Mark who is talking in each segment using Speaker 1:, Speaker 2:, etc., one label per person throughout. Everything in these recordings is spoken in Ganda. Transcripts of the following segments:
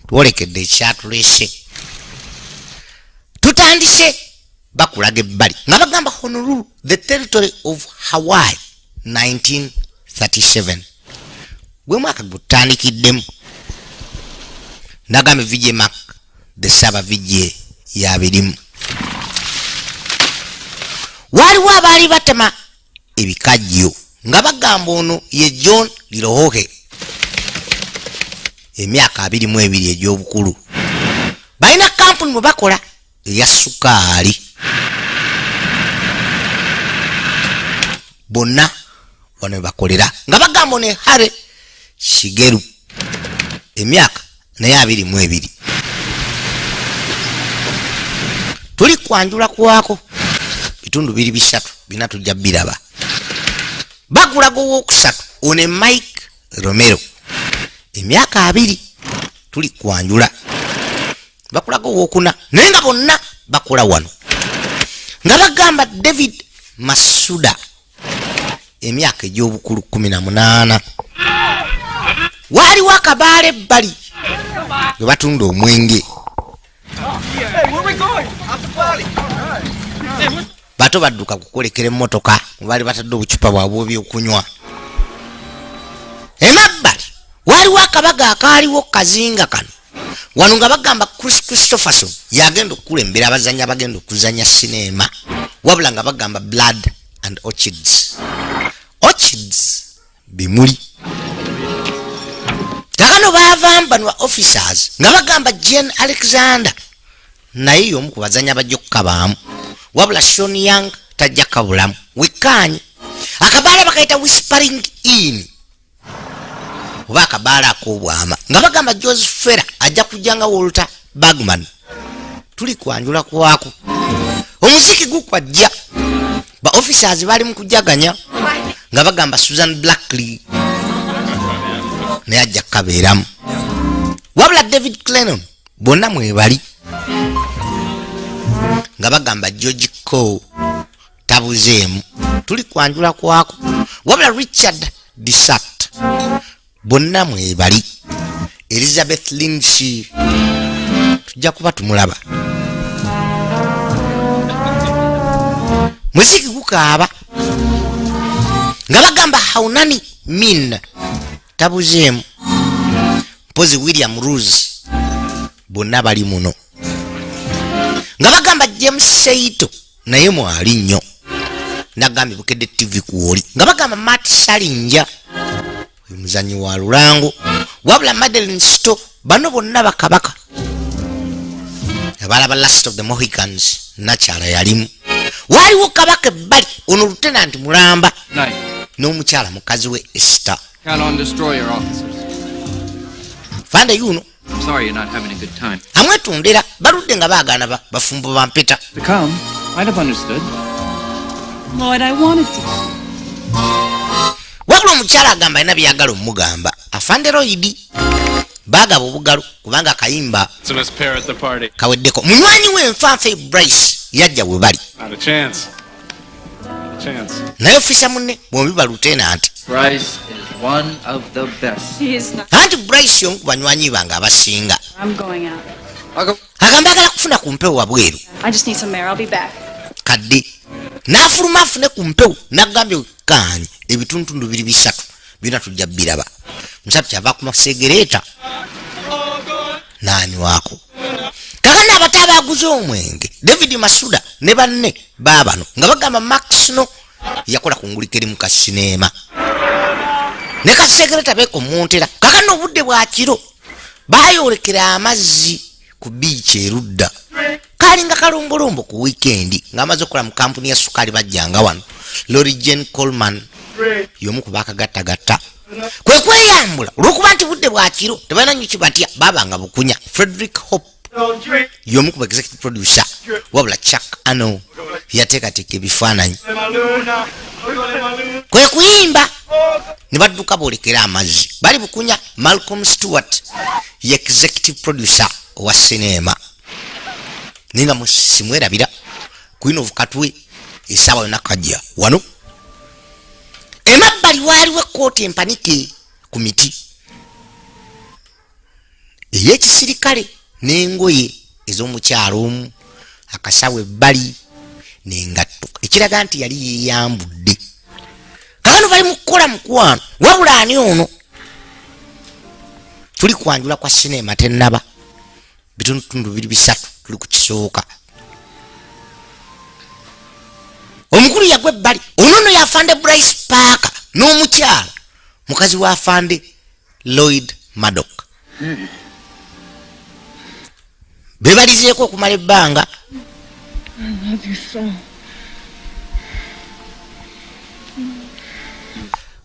Speaker 1: twolekedde ekyatulese tutandise bakulaga ebbali nga bagamba Honolulu the territory of Hawaii 1937 gwe mwaka gutandikidemu nagamba VJ Mark the Saba VJ yabirimu waliwo abaali batema ebikajjo nga bagamba ono ye John Lirohoke emyaka 22 egy'obukulu balina kampuni mwe bakola eya sukaali bonna wano bakolera nga bagamba ono Hare Shigeru emyaka naye 22 tuli kwanjula kwako bitundu 2-3 bina tujja biraba bagulago wokusatu one Mike Romero emyaka 2 tuli kwanjula bakulago wokuna naye nga bonna bakola wano nga bagamba David Masuda emyaka egy'obukulu 18 waliwo akabaale ebbali we batunda omwenge bato badduka kukolekera emmotoka bali batadde obucupa bwabwe by'okunywa emabbali waliwo akabaga akaaliwo kazinga kano wano nga bagamba Christopherson yagenda okukulembera abazanyi abagenda okuzanya sinema wabula nga bagamba Blood and Orchids bimuli kakano baavambanwa officers nga bagamba Jane Alexander naye y'omu ku bazanyi abajja okukabaamu wabula Sean Young tajja kabulamu wekkaanyi akabaala bakayita Whispering In oba akabaala ak'obwama nga bagamba Joseph Ferrer ajja kujja nga Walter Bagman tuli kwanjula kwako omuziki gukwajja ba officers bali mu kujaganya nga bagamba Susan Blackley naye ajja kukabeeramu wabula David Clennon bonna mwebali nga bagamba George Cole tabuzeemu tuli kwanjula kwako wabula Richard Dissat bonna mwebali Elizabeth Lindsay tujja kuba tumulaba muziki gukaaba nga bagamba Haunani Min tabuzeemu mpozi William Rose bonna bali muno nga bagamba James Seito naye mwali nnyo nagambye Bukedde TV kuwoli nga bagamba Matt Salinja muzanyi wa Lulango wabula Madeline Sto bano bonna bakabaka abalaba Last of the Mohicans nakyala yalimu waliwo kabaka ebbali ono Lieutenant Mulamba n'omukyala mukazi we Esther Fanda yuno
Speaker 2: Sorry you're not having a good time.
Speaker 1: amwetundira baludde nga baagana bafumbo bampeta
Speaker 2: To come, I'd have understood.
Speaker 3: Lord, I wanted to.
Speaker 1: wabula omukyala agamba alina byagala omugamba afande Royidi baagaba obugalo kubanga akayimba kaweddeko munywanyi w'enfanfe Bryce yajja we bali naye ofisa munne bombi ba Lieutenant
Speaker 2: Bryce is one of the best.
Speaker 3: He is not.
Speaker 1: anti Bryce y'omu ku banywanyi bange abasinga
Speaker 3: I'm going out.
Speaker 1: agamba agala kufuna ku mpewo wabweru
Speaker 3: I just need some air. I'll be back.
Speaker 1: kadde n'afuluma afune ku mpewo n'agambye wekkaanyi ebituntundu 2-3 byonna tujja biraba musatu kyava ku masegereeta n'anywako kakana abata abaguze omwenge David Masuda ne banne baabano nga bagamba Max no yakola ku ngulikeri mu kasineema ne kasegereeta beekomontera kakana obudde bwa kiro baayolekera amazzi ku biici erudda kalinga kalombolombo ku weekendi ng'amaze okukola mu kampuni ya sukaali bajjanga wano Lori Jane Coleman y'omu ku baakagattagatta kwe kweyambula olw'okuba nti budde bwa kiro tebalina nnyo kibatya baabanga bukunya Frederick Hope y'omu ku executive producer wabula Chuck Ano yateekateeka ebifaananyi kwe kuyimba ne badduka boolekera amazzi bali bukunya Malcolm Stewart ye executive producer wa sinema ninga musimwerabira Queen of Katwe esaawa yonna kajja wano emabbali waaliwo ekkooti empanike ku miti ey'ekisirikale n'engoye ez'omukyalo omu, akasawo ebbali n'engatto, ekiraga nti yali yeeyambudde. Kaakano bali mu kukola mukwano, wabula ani ono? Tuli kwanjula kwa sinema tennaba, bitundutundu biri bisatu, tuli ku kisooka. Omukulu yagwa ebbali, ono yafande Bryce Parker n'omukyala mukazi wa afande Lloyd Maddock. Bebalizeeko okumala ebbanga.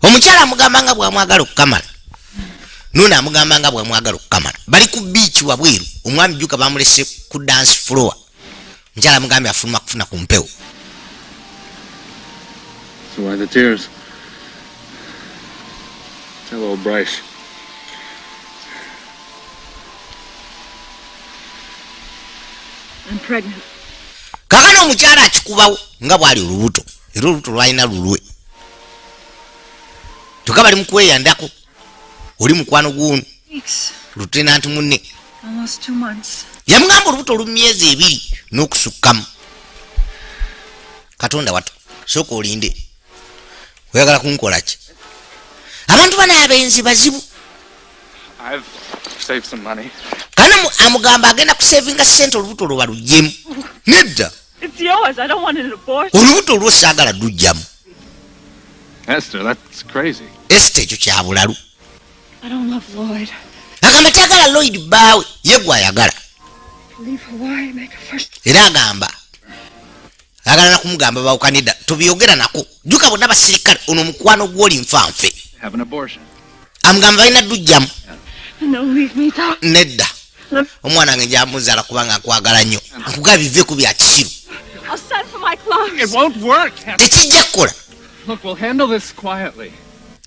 Speaker 1: Omukyala amugamba nga bw'amwagala okukamala, nuna amugamba nga bw'amwagala okukamala. Bali ku beach wabweru, omwami Juka bamulese ku dance floor. Omukyala amugambye afuluma kufuna ku mpewo.
Speaker 4: So why the tears? Hello, Bryce.
Speaker 3: I'm pregnant.
Speaker 1: Kaakano omukyala akikubawo nga bw'ali olubuto, era olubuto lwalina lulwe. Kyokka bali mu kweyandako. Oli mukwano gw'ono
Speaker 3: Weeks.
Speaker 1: lutenanti munne
Speaker 3: Almost 2 months.
Speaker 1: yamugamba olubuto olumyezi 2 n'okusukkamu. Katonda wato, sooka olinde. Oyagala kunkola ki? Abantu bano abenzi bazibu.
Speaker 4: I've saved some money.
Speaker 1: Kana amugamba agenda kusevinga ssente olubuto olwo balugyemu. Nedda,
Speaker 3: It's yours. I don't want an abortion.
Speaker 1: olubuto olwo saagala lujjamu.
Speaker 4: Esther, that's crazy.
Speaker 1: Esite ekyo kya bulalu.
Speaker 3: I don't love Lloyd.
Speaker 1: Agamba tayagala Lloyd bbaawe, ye gw'ayagala.
Speaker 3: Leave Hawaii, make a first.
Speaker 1: Era agamba agala na kumugamba bawukanidda, tubiyogera nako. Juka bonna basirikale, ono mukwano gw'oli nfanfe.
Speaker 2: Have an abortion.
Speaker 1: Amugamba balina lujjamu.
Speaker 3: No, leave me though.
Speaker 1: Nedda, omwana wange gyamuzaala kubanga akwagala nnyo. Nkugaba biveeku bya kisiru.
Speaker 3: I'll send for my clothes.
Speaker 4: It won't work.
Speaker 1: Tekijja kukola.
Speaker 4: Look, we'll handle this quietly.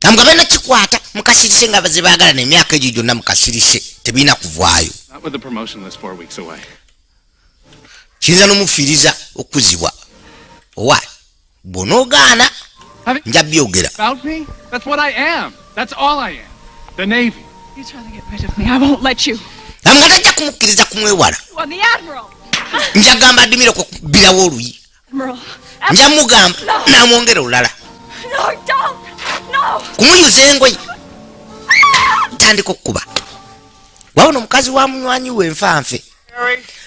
Speaker 1: Amugamba balina kikwata, mukasirise nga baze baagala n'emyaka egyo gyonna mukasirise, tebiina kuvaayo.
Speaker 4: Not with the promotion that's 4 weeks away.
Speaker 1: Kiyinza n'omufiiriza okuzibwa. Owa, bw'onoogaana nja byogera.
Speaker 4: About me? That's what I am. That's all I am. The Navy.
Speaker 3: You're trying to get rid of me. I won't let you.
Speaker 1: Amugamba tajja kumukkiriza kumwewala.
Speaker 3: You are the Admiral.
Speaker 1: Njagamba adimire okubbirawo oluyi.
Speaker 3: Admiral.
Speaker 1: Nja mugamba n'amwongera olulala.
Speaker 3: No, don't. No.
Speaker 1: Kumuyuza engoye. Tandika okkuba. Wabona omukazi wa munywanyi we nfanfe.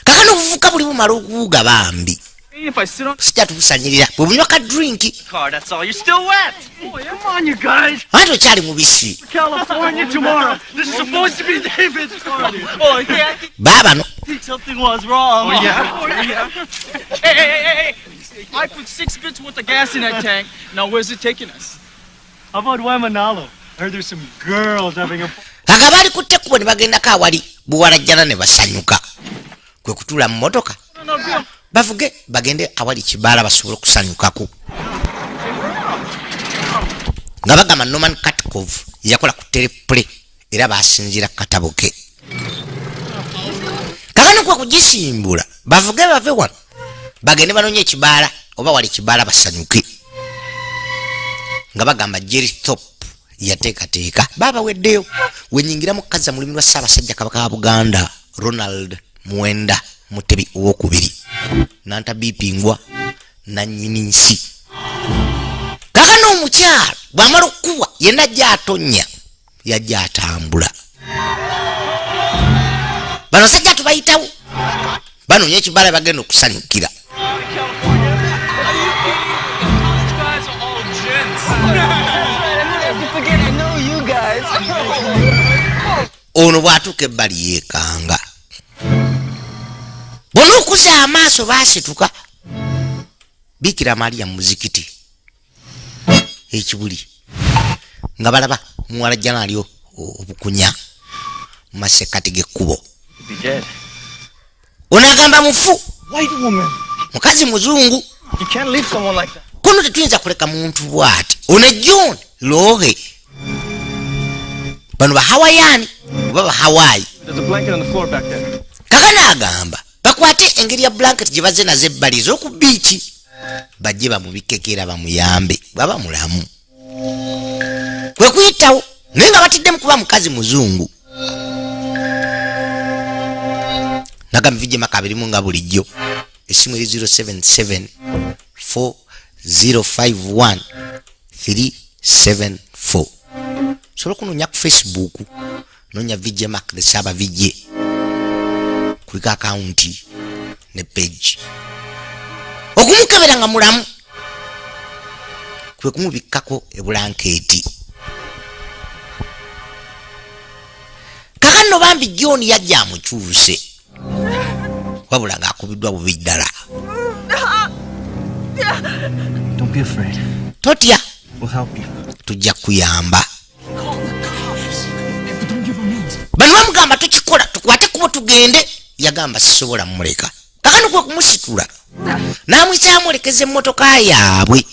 Speaker 1: Kaakano obuvubuka buli bumala okuwuga bambi.
Speaker 5: If I sit on
Speaker 1: Sijja tubusanyirira. Bwe bunywa ka drinki.
Speaker 5: the car, that's all. You're still wet. Boy, come on, you guys.
Speaker 1: Anti okyali mubisi.
Speaker 5: California tomorrow. This is supposed to be David's party. Oh, yeah,
Speaker 1: Baabano.
Speaker 5: I think something was wrong. Oh, yeah? Oh, yeah. Hey. I put 6 bits worth of gas in that tank. Now, where's it taking us? How about Waimanalo? I heard there's some girls having a...
Speaker 1: Aga baali ku ttekkubo ne bagendako awali buwalajjana ne basanyuka. Kwe kutuula mu mmotoka.
Speaker 5: No, Bill.
Speaker 1: Bavuge bagende awali kibaala basobole okusanyukako. Nga bagamba Norman Katkov yakola ku telepule era baasinziira katabo ke. Kaakano kwe kugisimbula bavuge bave wano bagende banoonye ekibaala oba wali kibaala basanyuke. Nga bagamba Jerry Thorpe yateekateeka baabaweddeyo wenyingiramu kaza mulimi lwa Ssaabasajja Kabaka wa Buganda Ronald Muwenda Mutebi owokubiri nanta bipingwa nannyini nsi. Kaakano omukyala bw'amala okukuba yenna ajja atonya yajja atambula. Bano sajja tubayitawo banoonya ekibaala bagenda okusanyukira. Ono bw'atuuka ebbali yeekanga. Bonna okuza amaaso baasituka. Bikira Maria mu muzikiti ekibuli nga balaba muwalajjana alyo obukunya mu masekkati g'ekkubo. Ono agamba mufu.
Speaker 5: White woman.
Speaker 1: Mukazi muzungu.
Speaker 5: You can't leave someone like that.
Speaker 1: Kuno tetuyinza kuleka muntu bw'ati. Ono John Lohe. Bano Bahawayani oba Bahawaii.
Speaker 5: There's a blanket on the floor back there.
Speaker 1: Kaakano agamba bakwate engeri ya blanket gye bazze nazo ebbali ez'oku biiki bajje bamubikekera bamuyambe baba mulamu. Kwe kuyitawo naye nga batidde mu kuba mukazi muzungu. nagamba vije makabirimu nga bulijjo esimu eri 077 4051 374 sobola okunonya ku Facebook nonya vije mak the saba vije kuliko akaunti ne page okumukebera nga mulamu kwe kumubikkako ebulanketi kakano bambi John yajja amukyuse wabula ng'akubiddwa bubi ddala.
Speaker 5: Don't be afraid.
Speaker 1: Totya
Speaker 5: We'll help you.
Speaker 1: tujja kuyamba.
Speaker 5: Don't give him names.
Speaker 1: Bano bamugamba tukikola tukwate kubo tugende yagamba sisobola mmuleka kakano kwe kumusitula n'amwisa yamulekeza emmotoka yaabwe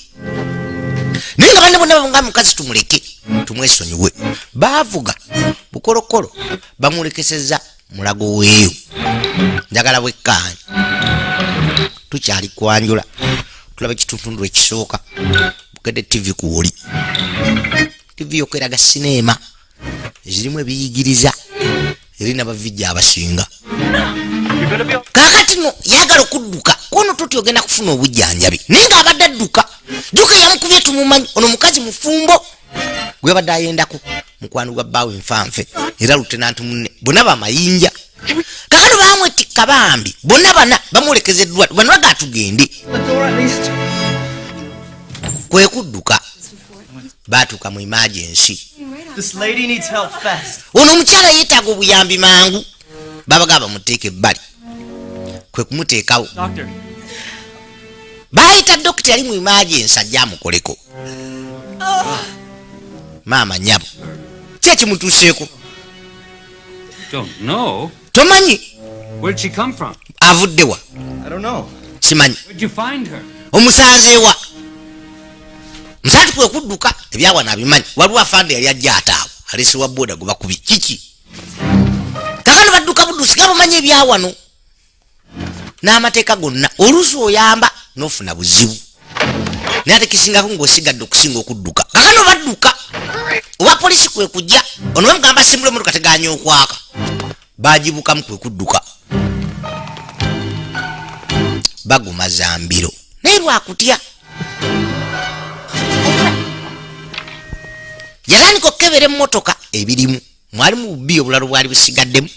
Speaker 1: naye nga banne bonna babunga mukazi tumuleke tumwesonyiwe baavuga bukolokolo bamulekeseza mulago weeyo njagala bwekkaanya tukyali kwanjula tulaba ekituntundu ekisooka bukedde TV kuwoli TV yokweraga sineema zirimu ebiyigiriza eri n'abavijja abasinga kakati no yagala okudduka kono tuti ogenda kufuna obujjanjabi naye nga abadde adduka juka yamukubye tumumanyi ono mukazi mufumbo gwe badde ayendako mukwano gwa bbaawe enfanfe era lutenanti munne bonna bamayinja kakano bamwetikka bambi bonna bana bamulekezeddwa bano baga tugende kwe kudduka baatuuka mu emergency.
Speaker 5: This lady needs help fast.
Speaker 1: Ono omukyala yeetaaga obuyambi mangu babaga bamuteeka ebbali kwe kumuteekawo
Speaker 5: Doctor.
Speaker 1: baayita dokita yali mu emergency ajja amukoleko maama nyabo ki ekimutuuseeko
Speaker 2: Don't know.
Speaker 1: tomanyi
Speaker 2: Where'd she come from?
Speaker 1: avuddewa
Speaker 5: I don't know.
Speaker 1: simanyi
Speaker 2: Where'd you find her?
Speaker 1: omusanzeewa musaati kwe kudduka ebyawana abimanyi waliwo afande yali ajja ataawo alesewa booda gwe bakubi kiki kakano badduka buddusi nga bamanyi ebyawano n'amateeka gonna oluusi oyamba n'ofuna buzibu naye ate kisingako ng'osigadde okusinga okudduka kakano badduka owa polisi kwe kujja ono bamugamba simbula emotoka teganya okwaka bagibukamu kwe kudduka baguma zambiro naye lwakutya yatandika okukebera emmotoka ebirimu mwalimu bubbi obulalo bwali busigaddemu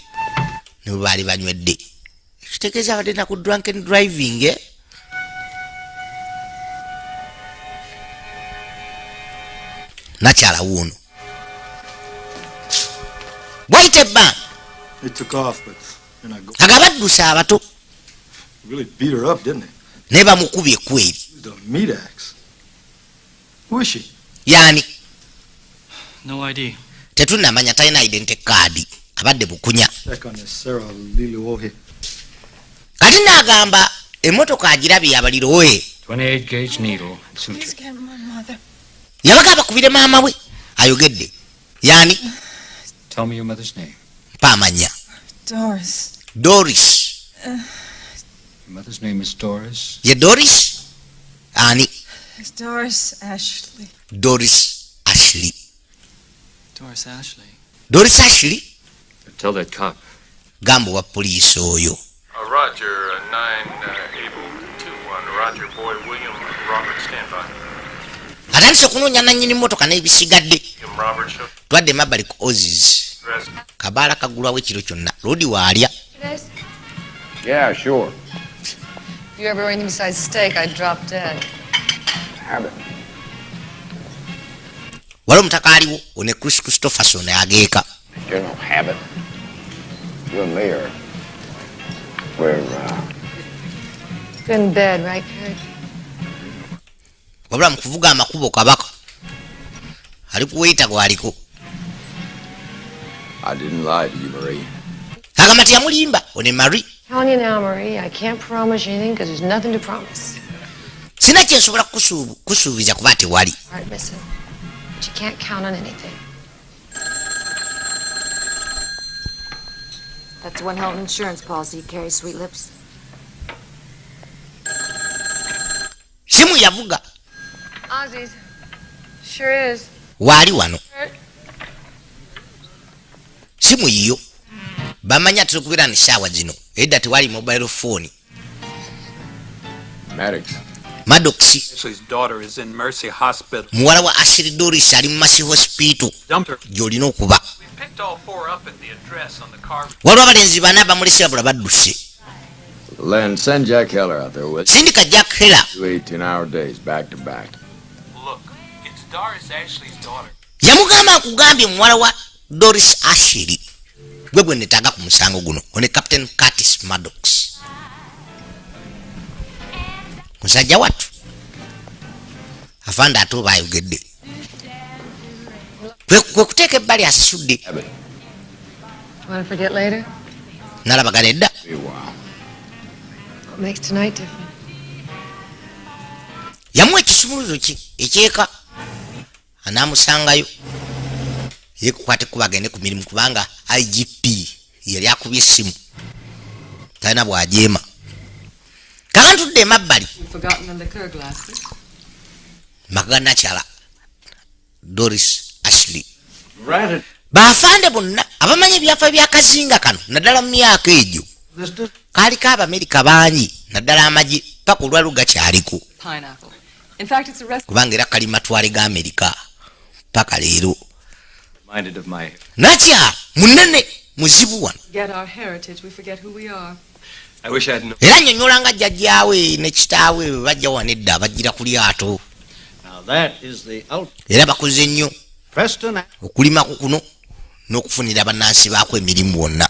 Speaker 1: ne bwe baali banywedde ekitegeeza abadde naku drunken driving nakyala wuuno bwayita ebbanga
Speaker 6: They took off, but then I go.
Speaker 1: aga baddusa abato
Speaker 6: Really beat her up, didn't they?
Speaker 1: naye bamukubye ekweri
Speaker 6: Used a meat axe. Who is she?
Speaker 1: yaani
Speaker 5: No ID.
Speaker 1: tetunnamanya talina identity card abadde bukunya
Speaker 6: Check on this Sarah Liliwohe.
Speaker 1: kati n'agamba emmotoka agirabye yabalirowe
Speaker 2: 28 gauge needle. Suture.
Speaker 3: Please get my mother.
Speaker 1: yabaga bakubire maama we ayogedde yaani
Speaker 2: Tell me your mother's name.
Speaker 1: mpa amanya
Speaker 3: Doris.
Speaker 1: Doris
Speaker 2: Your mother's name is Doris.
Speaker 1: ye Doris ani
Speaker 3: It's Doris Ashley.
Speaker 1: Doris Ashley
Speaker 5: Doris Ashley.
Speaker 1: Doris Ashley
Speaker 2: Tell that cop.
Speaker 1: gamba owa poliisi oyo
Speaker 7: Roger, 9-Able-21. Roger, boy, William Robert, stand by.
Speaker 1: atandise okunoonya nannyini mmotoka n'ebisigadde
Speaker 7: William Robert, show
Speaker 1: twadde emabbali ku ozis
Speaker 7: address.
Speaker 1: kabaala kagulwawo ekiro kyonna loodi waalya
Speaker 8: Yeah, sure.
Speaker 9: If you ever were anything besides steak, I'd drop dead.
Speaker 8: Habit.
Speaker 1: wali omutaka aliwo one Chris Christopherson ageeka
Speaker 8: General Habit. You and me are. We're,
Speaker 9: Good in bed, right, Kurt?
Speaker 1: wabula mu kuvuga amakubo kabaka ali kuweyita gwaliko
Speaker 8: I didn't lie to you, Marie.
Speaker 1: agamba teyamulimba one Marie
Speaker 9: Telling you now, Marie, I can't promise you anything because there's nothing to promise.
Speaker 1: sina kyensobola kusuubiza kuba tewali
Speaker 9: Heart missing. But you can't count on anything.
Speaker 10: That's one hell of an insurance policy you carry, Sweet Lips.
Speaker 1: simu yavuga
Speaker 9: Ozzy's. Sure is.
Speaker 1: waali wano simu yiyo bamanya tukubira ni shawa zino edda tewali mobile phone. Maddox
Speaker 7: Ashley's daughter is in Mercy Hospital.
Speaker 1: muwala wa Ashley Doris ali mu Mercy Hospital
Speaker 7: Dumped her.
Speaker 1: gy'olina okuba.
Speaker 7: We picked all four up at the address on the car.
Speaker 1: waliwo abalenzi bana bamulesera bula badduse.
Speaker 8: Len, send Jack Heller out there with
Speaker 1: sindika Jack Heller
Speaker 8: 2 18-hour days back to back.
Speaker 7: Look, it's Doris Ashley's daughter.
Speaker 1: yamugamba akugambye muwala wa Doris Ashley gwe bwe netaaga ku musango guno one Captain Curtis Maddox musajja wattu afanda ate oba ayogedde kwe kuteeka ebbali asasudde
Speaker 9: Want to forget later?
Speaker 1: nalabagala edda.
Speaker 9: What makes tonight different?
Speaker 1: yamuwa ekisumuluzo ki ekyeka anaamusangayo yekukwate kuba agende ku mirimu kubanga IGP yali akubye essimu talina bw'ajeema. kaka ntudde emabbali
Speaker 3: You've forgotten the liqueur glasses.
Speaker 1: maka nakyala Doris Ashley
Speaker 6: Right.
Speaker 1: baafande bonna abamanyi ebyafa byakazinga kano naddala mu myaka egyo kaaliko Abamerika bangi naddala amagye paka olwaliwo gakyaliko
Speaker 3: Pineapple. In fact, it's a recipe.
Speaker 1: kubanga era kali matwale ga Amerika paka leero.
Speaker 2: Reminded of my
Speaker 1: nakyala munene muzibu wano
Speaker 3: Forget our heritage, we forget who we are.
Speaker 2: I wish I had known.
Speaker 1: era nnyonnyolanga jjajjaawe ne kitaawe bwe bajja wano edda abajjira ku lyato
Speaker 5: Now that is the out
Speaker 1: era bakoze nnyo
Speaker 5: Preston.
Speaker 1: okulimaku kuno n'okufunira bannansi baako emirimu bonna.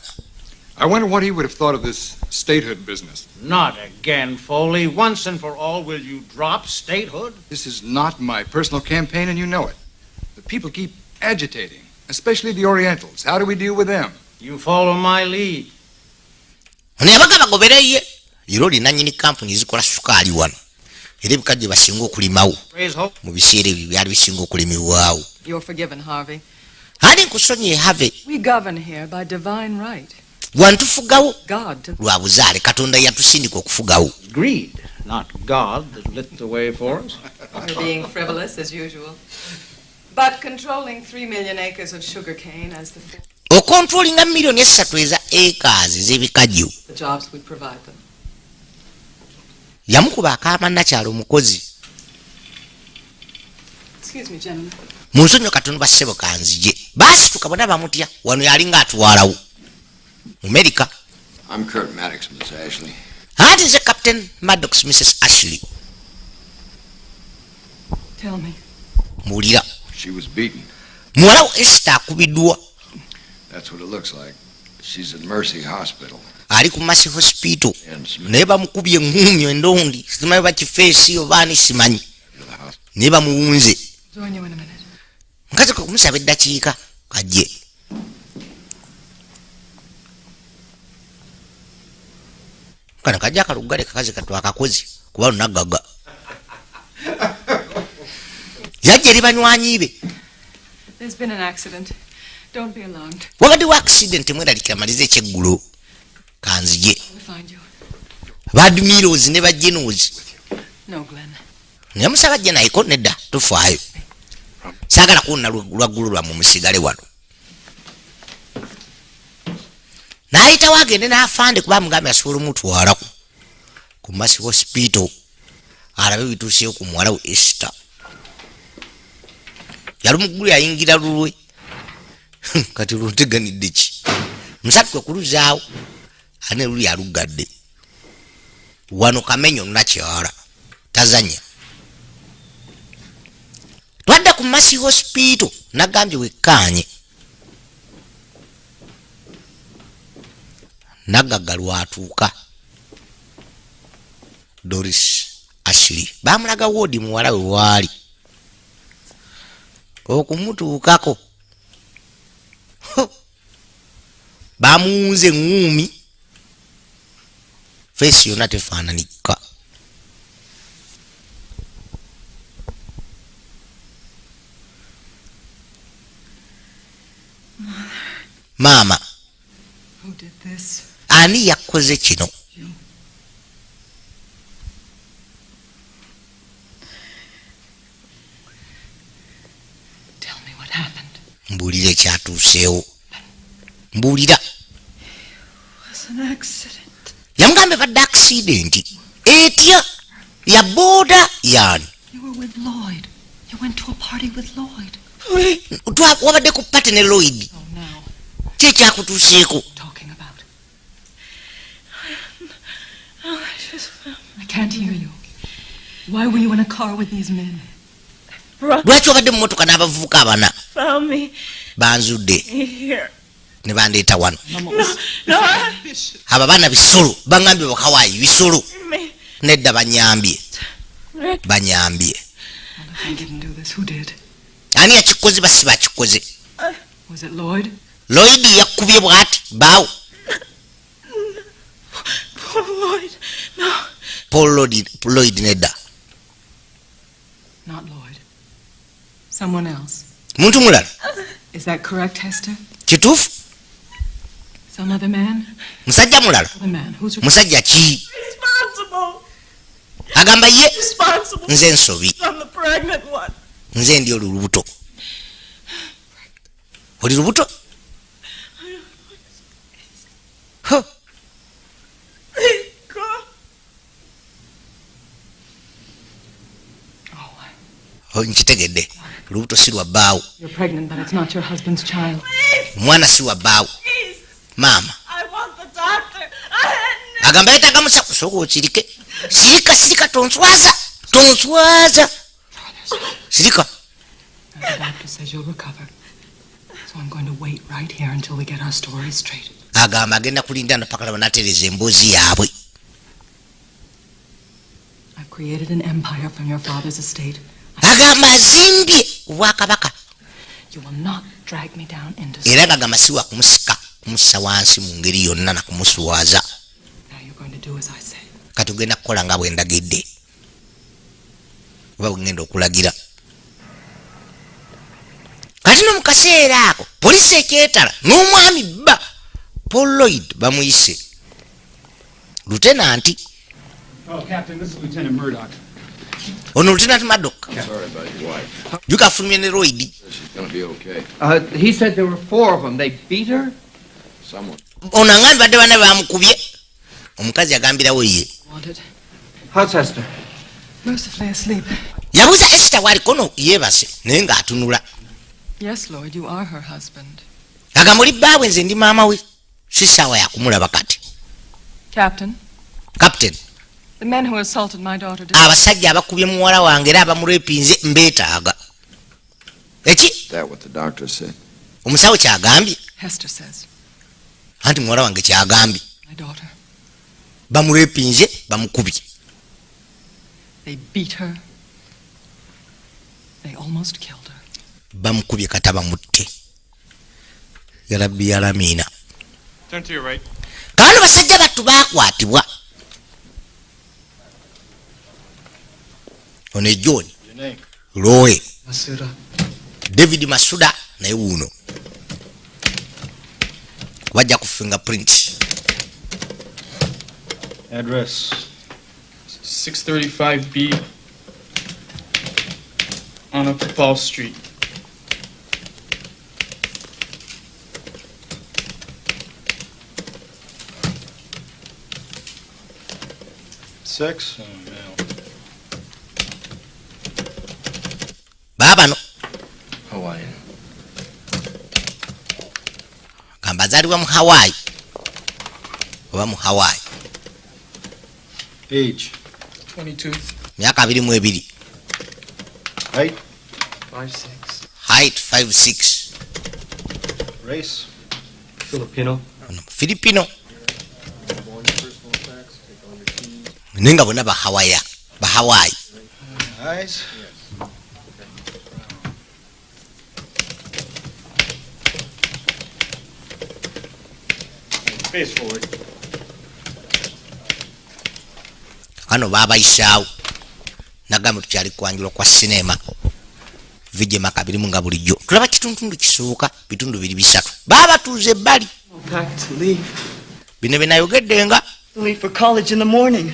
Speaker 11: I wonder what he would have thought of this statehood business.
Speaker 5: Not again, Foley. Once and for all, will you drop statehood?
Speaker 11: This is not my personal campaign, and you know it. The people keep agitating, especially the Orientals. How do we deal with them?
Speaker 5: You follow my lead.
Speaker 1: ono yabaga bagobereye era oli nannyini kampuni ezikola sukaali wano era ebikajjo basinga okulimawo
Speaker 5: Raise hope.
Speaker 1: mu biseera ebyo byali bisinga okulimibwawo.
Speaker 3: You're forgiven, Harvey.
Speaker 1: ali nkusonyiye have
Speaker 3: We govern here by divine right.
Speaker 1: wantufugawo
Speaker 3: God took
Speaker 1: lwa buzaale katonda yatusindika okufugawo.
Speaker 5: Greed, not God, that lit the way for us.
Speaker 3: You're being frivolous as usual. But controlling 3 million acres of sugarcane as the
Speaker 1: okontrolinga miliyoni 3 eza acres ez'ebikajjo.
Speaker 3: the jobs we provide them.
Speaker 1: yamukuba akaama nakyalo omukozi
Speaker 3: Excuse me, gentlemen.
Speaker 1: mu nsonyo katono bassebo kanzije baasituka bonna bamutya wano yalinga atwalawo mu Amerika.
Speaker 8: I'm Kurt Maddox, Miss Ashley.
Speaker 1: ati nze Captain Maddox Mrs. Ashley.
Speaker 3: Tell me.
Speaker 1: muwulira
Speaker 8: She was beaten.
Speaker 1: muwala wo Esther akubiddwa
Speaker 8: That's what it looks like. She's at Mercy Hospital.
Speaker 1: ali ku Mercy Hospital
Speaker 8: And Smith
Speaker 1: naye bamukubye eŋŋumi endondi simanyi bakifeesi obaani simanyi
Speaker 8: to the hospital.
Speaker 1: naye bamuwunze.
Speaker 3: Join you in a minute.
Speaker 1: nkazi kumusaba eddakiika kajje. kano kajja akalugale kakazi katwakakozi kuba lunaggaga yajja eri banywanyi be.
Speaker 3: There's been an accident. Don't be alarmed.
Speaker 1: wabaddewo accident mweralika amaliza ekyeggulo kanzije
Speaker 3: We'll find you.
Speaker 1: badmiros ne bajenos
Speaker 3: No, Glenn.
Speaker 1: namusaba ajja nayeko nedda tufaayo saagala kuwona lwaggulu lwammwe musigale wano. n'ayitawo agende n'afande kuba amugambe asobola omutwalaku ku Mercy Hospital alabe bituuseyo ku muwala we Esther. yali muggulu yayingira lulwe kati lunteganidde ki musatu kwe kuluzaawo ane luli aluggadde wano kamenyo nakyala tazanya. twadda ku Mercy Hospital nagambye wekkaanye nagagga lwatuuka Doris Ashley bamulaga woodi muwala we waali okumutuukako bamuwunze eŋŋumi feesi yonna tefaananika. maama
Speaker 3: Who did this?
Speaker 1: ani yakoze kino?
Speaker 3: Tell me what happened.
Speaker 1: mbuulira ekyatuuseewo mbuulira.
Speaker 3: an accident.
Speaker 1: Yamugambye badde accident etya ya boda yani.
Speaker 3: You were with Lloyd. You went to a party with Lloyd.
Speaker 1: Wabadde ku party ne Lloyd.
Speaker 3: Oh, now.
Speaker 1: Kye kyakutuuseeko.
Speaker 3: Talking about. I can't hear you. Why were you in a car with these men?
Speaker 1: Lwaki obadde mu mmotoka n'abavubuka abana?
Speaker 3: Found me
Speaker 1: Banzudde
Speaker 3: here.
Speaker 1: ne bandeeta wano.
Speaker 3: No.
Speaker 1: Aba baana bisolo baŋŋambye bakawaayi bisolo. Nedda banyambye. Banyambye.
Speaker 3: I didn't do this. Who did?
Speaker 1: Ani yakikoze basi bakikoze?
Speaker 3: Was it Lloyd?
Speaker 1: Lloyd yakubye bw'ati baawo.
Speaker 3: Poor Lloyd. No.
Speaker 1: Paul Lloyd nedda.
Speaker 3: Not Lloyd. Someone else.
Speaker 1: Muntu mulala.
Speaker 3: Is that correct, Hester?
Speaker 1: Kituufu?
Speaker 3: Some other man?
Speaker 1: Musajja mulala.
Speaker 3: Other man. Who's
Speaker 1: Musajja ki?
Speaker 3: responsible?
Speaker 1: Agamba ye
Speaker 3: Responsible.
Speaker 1: nze nsobi.
Speaker 3: I'm the pregnant one.
Speaker 1: Nze ndi olubuto. Oli lubuto? Huh. Nkitegedde lubuto si lwa bbaawo.
Speaker 3: You're pregnant, but it's not your husband's child.
Speaker 1: Omwana si wa bbaawo. Maama
Speaker 3: I want the doctor.
Speaker 1: agamba yetaaga musawo. Sooka okirike. Sirika tonswaza. Tonswaza. Sirika.
Speaker 3: The doctor says you'll recover. So I'm going to wait right here until we get our story straight.
Speaker 1: Agamba agenda kulinda no paka banatereza emboozi yaabwe.
Speaker 3: I've created an empire from your father's estate.
Speaker 1: Agamba azimbye obwakabaka.
Speaker 3: You will not drag me down into
Speaker 1: Era agamba si wa kumusika kumussa wansi mu ngeri yonna na kumuswaza.
Speaker 3: Now you're going to do as I say.
Speaker 1: Kati ogenda kukola nga bwe ndagidde. Oba bwengenda okulagira. Kati no mu kaseera ako poliisi ekyetala n'omwami bba Paul Lloyd bamuyise. Lieutenant.
Speaker 4: Oh, Captain, this is Lieutenant Murdoch.
Speaker 1: Ono Lieutenant Murdoch.
Speaker 8: Sorry about your wife.
Speaker 1: Yukafulumye ne Lloyd.
Speaker 8: She's gonna be okay.
Speaker 12: He said there were 4 of them. They beat her?
Speaker 8: Someone.
Speaker 1: Ono angambi badde bana bamukubye. Omukazi agambirawo ye.
Speaker 3: Wanted.
Speaker 12: How's Hester?
Speaker 3: Mercifully asleep.
Speaker 1: Yabuuza Esther waliko no yeebase naye ng'atunula.
Speaker 3: Yes, Lord, you are her husband.
Speaker 1: Agamba oli bbaawe nze ndi maama we. Si ssaawa yakumulaba kati.
Speaker 3: Captain,
Speaker 1: Captain.
Speaker 3: the men who assaulted my daughter did.
Speaker 1: Abasajja abakubye muwala wange era abamurepinze mbeetaaga. Eki?
Speaker 8: That what the doctor said.
Speaker 1: Omusawo kyagambye.
Speaker 3: Hester says.
Speaker 1: Anti muwala wange kyagambye.
Speaker 3: My daughter.
Speaker 1: Bamurepinze bamukubye.
Speaker 3: They beat her. They almost killed her.
Speaker 1: Bamukubye kata bamutte. Yarabbi alamiina.
Speaker 5: Turn to your right.
Speaker 1: Kaano basajja battu baakwatibwa. Ono John. Lowe.
Speaker 6: Masuda.
Speaker 1: David Masuda naye wuuno. Wajja ku fingerprint.
Speaker 5: Address 635B on Upper Paul Street.
Speaker 6: Six? Oh, no.
Speaker 1: Baabano.
Speaker 8: Hawaii.
Speaker 1: Gamba azaalibwa mu Hawaii. Oba mu Hawaii.
Speaker 6: Age?
Speaker 5: 22.
Speaker 1: Myaka 22.
Speaker 6: Height?
Speaker 5: 5'6".
Speaker 1: Height 5'6".
Speaker 6: Race?
Speaker 5: Filipino.
Speaker 1: Filipino. Nenga bona ba Hawaii. Ba Hawaii.
Speaker 6: Eyes?
Speaker 5: Face forward.
Speaker 1: Ano baba ishawo. Nagamba tukyali kwanjula kwa sinema. Vije maka birimu nga bulijjo. Tulaba kitundu kisuuka bitundu biri bisatu. Baba tuze bali.
Speaker 3: Back to leave.
Speaker 1: Bino binayogedde nga.
Speaker 3: Leave for college in the morning.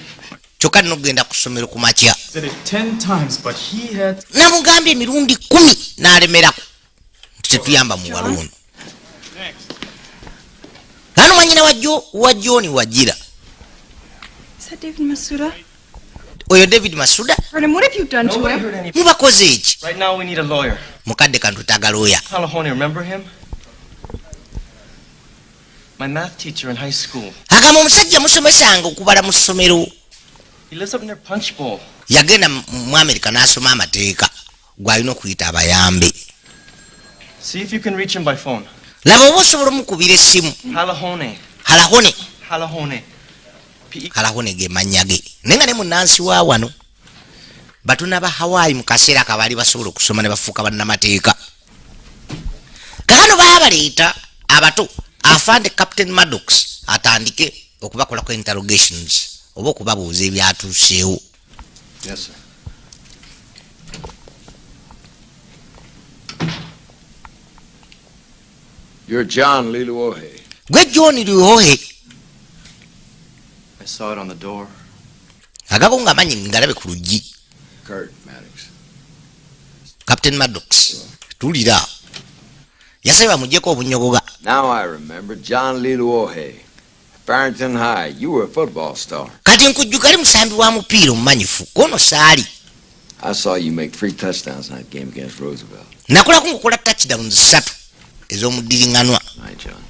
Speaker 1: Kyokka nogenda ku ssomero ku makya.
Speaker 5: Said it 10 times, but he had.
Speaker 1: Namugambye emirundi 10 n'alemerako. Tetuyamba muwala ono. Ano mwanyina wa wa John Wajira.
Speaker 3: Is that David Masuda?
Speaker 1: Oyo David Masuda?
Speaker 3: Pardon, what have you done to him?
Speaker 1: Mubakoze eki?
Speaker 5: Right now we need a lawyer.
Speaker 1: Mukadde kantu taga lawyer.
Speaker 5: Halahone, remember him? My math teacher in high school.
Speaker 1: Agamba omusajja musomesanga okubala mu ssomero.
Speaker 5: He lives up near Punch Bowl.
Speaker 1: Yagenda mu America n'asoma amateeka gw'alina okuyita abayambe.
Speaker 5: See if you can reach him by phone.
Speaker 1: Laba oba osobola omukubira essimu.
Speaker 5: Halahone.
Speaker 1: Halahone ge mannya ge. Naye nga ne munnansi wa wano batuna ba Hawaii mu kaseera akabaali basobola okusoma ne bafuuka bannamateeka. Kaakano baabaleeta abato afande Captain Maddox atandike okubakolako interrogations oba okubabuuza ebyatuuseewo.
Speaker 8: Yes, sir. You're John Liluohe.
Speaker 1: Gwe John Liluohe.
Speaker 5: I saw it on the door.
Speaker 1: Agako nga manyi ngalabe ku luggi.
Speaker 8: Kurt Maddox.
Speaker 1: Captain Maddox. Tulira. Yasaba bamuggyeko obunyogoga.
Speaker 8: Now I remember John Liluohe. Farrington High. You were a football star.
Speaker 1: Kati nkujjuka ali musambi wa mupiira omumanyifu. Kono saali.
Speaker 8: I saw you make 3 touchdowns in that game against Roosevelt.
Speaker 1: Nakolako ngakola touchdowns 3 ez'omuddiringanwa.
Speaker 8: Night, John.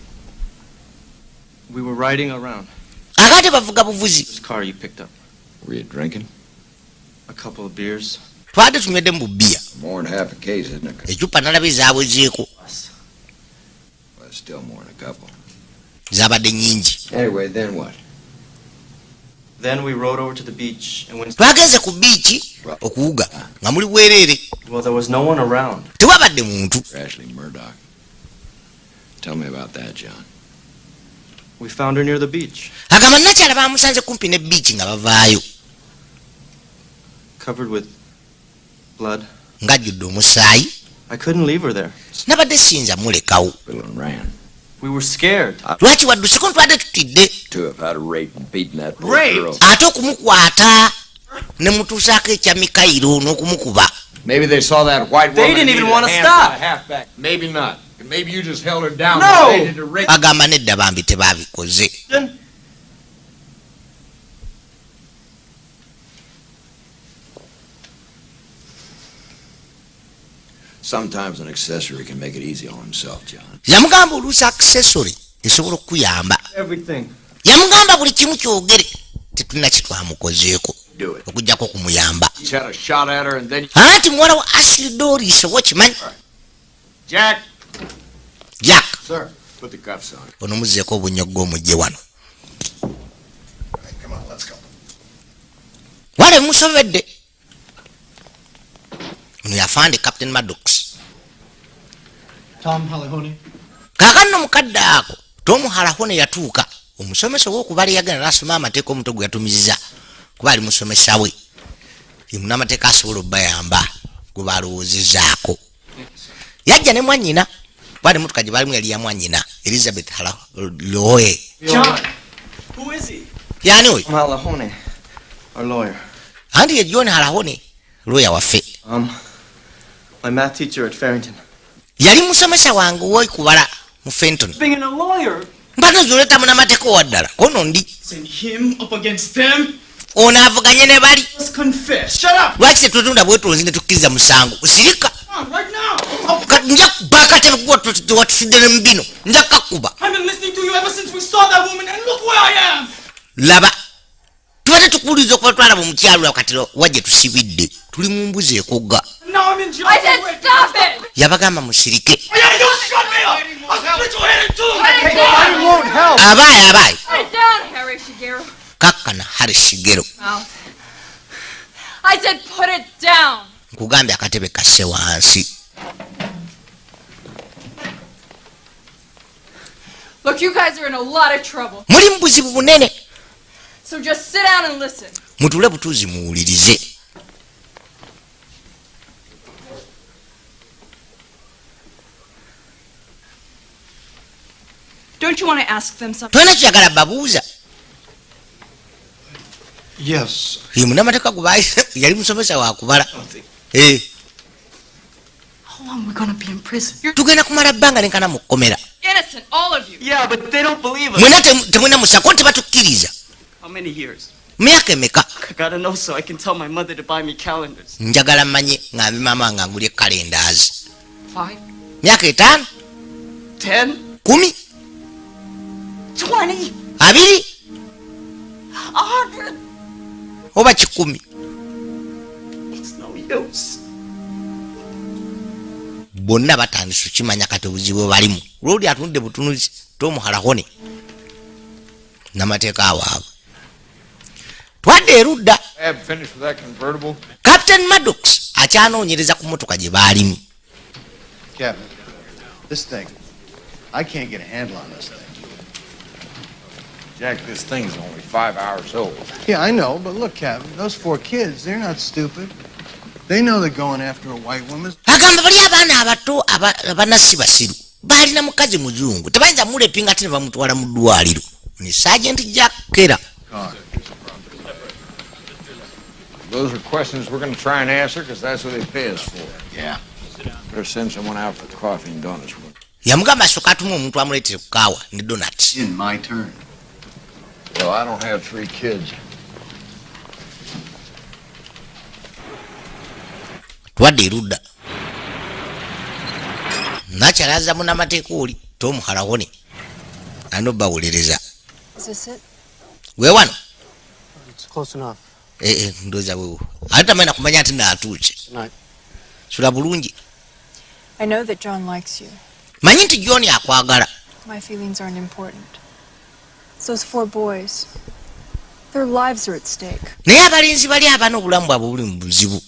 Speaker 5: We were riding around.
Speaker 1: Akate bavuga buvuzi.
Speaker 5: This car you picked up.
Speaker 8: Were you drinking?
Speaker 5: A couple of beers.
Speaker 1: Twade tunywedde mu bbiya.
Speaker 8: More than half a case, isn't it?
Speaker 1: Ecupa nalaba ezaabwezeeko.
Speaker 8: Well, still more than a couple.
Speaker 1: Zaabadde nnyingi.
Speaker 8: Anyway, then what?
Speaker 5: Then we rode over to the beach and went.
Speaker 1: Twagenze ku biiki okuwuga nga muli bwereere.
Speaker 5: Well, there was no one around.
Speaker 1: Tewabadde muntu.
Speaker 8: Ashley Murdoch. Tell me about that, John.
Speaker 5: We found her near the beach.
Speaker 1: Agamba nakyala bamusanze kumpi ne biiki nga bavaayo.
Speaker 5: Covered with blood.
Speaker 1: Ng'ajjudde omusaayi.
Speaker 5: I couldn't leave her there.
Speaker 1: Nabadde siyinza mulekawo.
Speaker 8: Bill and ran.
Speaker 5: We were scared.
Speaker 1: Lwaki wadduseko ntwadde tutidde.
Speaker 8: To have had a rape and beaten that poor
Speaker 5: Rape?
Speaker 8: girl.
Speaker 1: Ate okumukwata ne mutuusaako ekya Mikayiro n'okumukuba.
Speaker 11: Maybe they saw that white woman.
Speaker 5: They didn't even want to stop.
Speaker 11: Halfback. Maybe not. Maybe you just held her down.
Speaker 5: No!
Speaker 11: They did a rape.
Speaker 1: Agamba nedda bambi tebaabikoze.
Speaker 8: Sometimes an accessory can make it easy on himself, John.
Speaker 1: Yamugamba oluusi accessory esobola okukuyamba.
Speaker 5: Everything.
Speaker 1: Yamugamba buli kimu kyogere tetulina kitwamukozeeko
Speaker 8: Do it.
Speaker 1: okuggyako kumuyamba.
Speaker 11: Each had a shot at her and then...
Speaker 1: Anti muwala wa Ashley Doris okimanyi.
Speaker 11: Jack!
Speaker 1: Jack.
Speaker 11: Sir. Put the cuffs on.
Speaker 1: Ono muzzeeko obunyoggo omugye wano.
Speaker 6: Come on, let's go.
Speaker 1: Wale musobedde. Ono yafande Captain Maddox.
Speaker 5: Tom Halahone.
Speaker 1: Kaakano mukadde ako Tom Halahone yatuuka. Omusomesa w'okubala yagenda n'asoma amateeka omuto gwe yatumiza kuba ali musomesa we. Ye munnamateeka asobola obbayamba gwe balowoozezaako. Yajja ne mwannyina. Bali mutuka gye balimu yali ya mwannyina Elizabeth Halahone.
Speaker 5: John. Who is he?
Speaker 1: Yani oyo?
Speaker 5: Halahone. Our lawyer.
Speaker 1: Anti ye John Halahone lawyer waffe.
Speaker 5: My math teacher at Farrington.
Speaker 1: Yali musomesa wange w'okubala mu Fenton.
Speaker 5: Being a lawyer.
Speaker 1: Mbadde zoleta munnamateeka owaddala kono ndi.
Speaker 5: Send him up against them.
Speaker 1: Ono avuganye ne bali.
Speaker 5: Let's confess. Shut up.
Speaker 1: Lwaki tetutunda bwetonzi ne tukkiriza musango osirika.
Speaker 5: Right now.
Speaker 1: Nja bakatebe kuba watufidde ne mbino nja kakuba.
Speaker 5: I've been listening to you ever since we saw that woman and look where I am.
Speaker 1: Laba tubadde tukuwuliriza okuba twalaba omukyalo wakati wajje tusibidde tuli mu mbuzi ekogga.
Speaker 5: Now I'm in jail.
Speaker 3: I said stop it!
Speaker 1: Yabagamba musirike.
Speaker 5: Yeah, you shut me up. I'll split your head in two.
Speaker 11: I won't help.
Speaker 1: Abaayi.
Speaker 3: Put it down, Harry Shigeru.
Speaker 1: Kakkana Harry Shigero.
Speaker 3: Mouth. I said put it down.
Speaker 1: Nkugambye akatebe kasse wansi.
Speaker 3: Look, you guys are in a lot of trouble.
Speaker 1: Muli mu buzibu bunene.
Speaker 3: So just sit down and listen.
Speaker 1: Mutule butuuzi muwulirize.
Speaker 3: Don't you want to ask them something?
Speaker 1: Tolina kyagala babuuza.
Speaker 6: Yes.
Speaker 1: Ye munnamateeka gwe yali musomesa wa kubala.
Speaker 3: How long are we going to be in prison?
Speaker 1: Tugenda kumala bbanga lenkana mu kkomera.
Speaker 3: Innocent. Listen, all of you.
Speaker 5: Yeah, but they don't believe us.
Speaker 1: Mwena temwena musako tebatukkiriza.
Speaker 5: How many years?
Speaker 1: Myaka emeka?
Speaker 5: I gotta know so I can tell my mother to buy me calendars.
Speaker 1: Njagala manye ngambi mama ngangulye calendars.
Speaker 3: 5.
Speaker 1: Myaka 5?
Speaker 5: 10?
Speaker 1: 10?
Speaker 5: 20?
Speaker 1: 2?
Speaker 5: 100?
Speaker 1: Oba 10?
Speaker 5: It's no use.
Speaker 1: Bonna batandise kimanya kati obuzibu balimu. Lodi atunde butunuzi tomuhalahone. Namateeka awaabwe. Twadde erudda.
Speaker 11: Have finished with that convertible?
Speaker 1: Captain Maddox akyanoonyereza ku motoka gye baalimu.
Speaker 6: Captain, this thing, I can't get a handle on this thing.
Speaker 11: Jack, this thing's only 5 hours old.
Speaker 6: Yeah, I know, but look, Captain, those 4 kids, they're not stupid. They know they're going after a white woman.
Speaker 1: Agamba bali abaana abato abanasi basiru balina mukazi muzungu tebayinza mulepinga ate ne bamutwala mu ddwaliro ni Sergeant Jack Kera.
Speaker 11: Those are questions we're going to try and answer because that's what they pay us for.
Speaker 6: Yeah.
Speaker 11: Better send someone out for coffee and donuts.
Speaker 1: Yamugamba asooka atuma omuntu amuleetere ku kaawa ne donut.
Speaker 6: In my turn.
Speaker 11: Well, I don't have 3 kids.
Speaker 1: Twadde erudda. Nakyalaza munnamateeka oli tomuhalawone ano bawulereza.
Speaker 9: Is this it?
Speaker 1: Weewano?
Speaker 12: It's close enough.
Speaker 1: Ndowooza weewo ate tamanyi nakumanya nti naatuuke. Sula bulungi.
Speaker 9: I know that John likes you.
Speaker 1: Manyi nti John akwagala.
Speaker 9: My feelings aren't important. It's those 4 boys. Their lives are at stake.
Speaker 1: Naye abalenzi bali abaana obulamu bwabwe buli mu buzibu.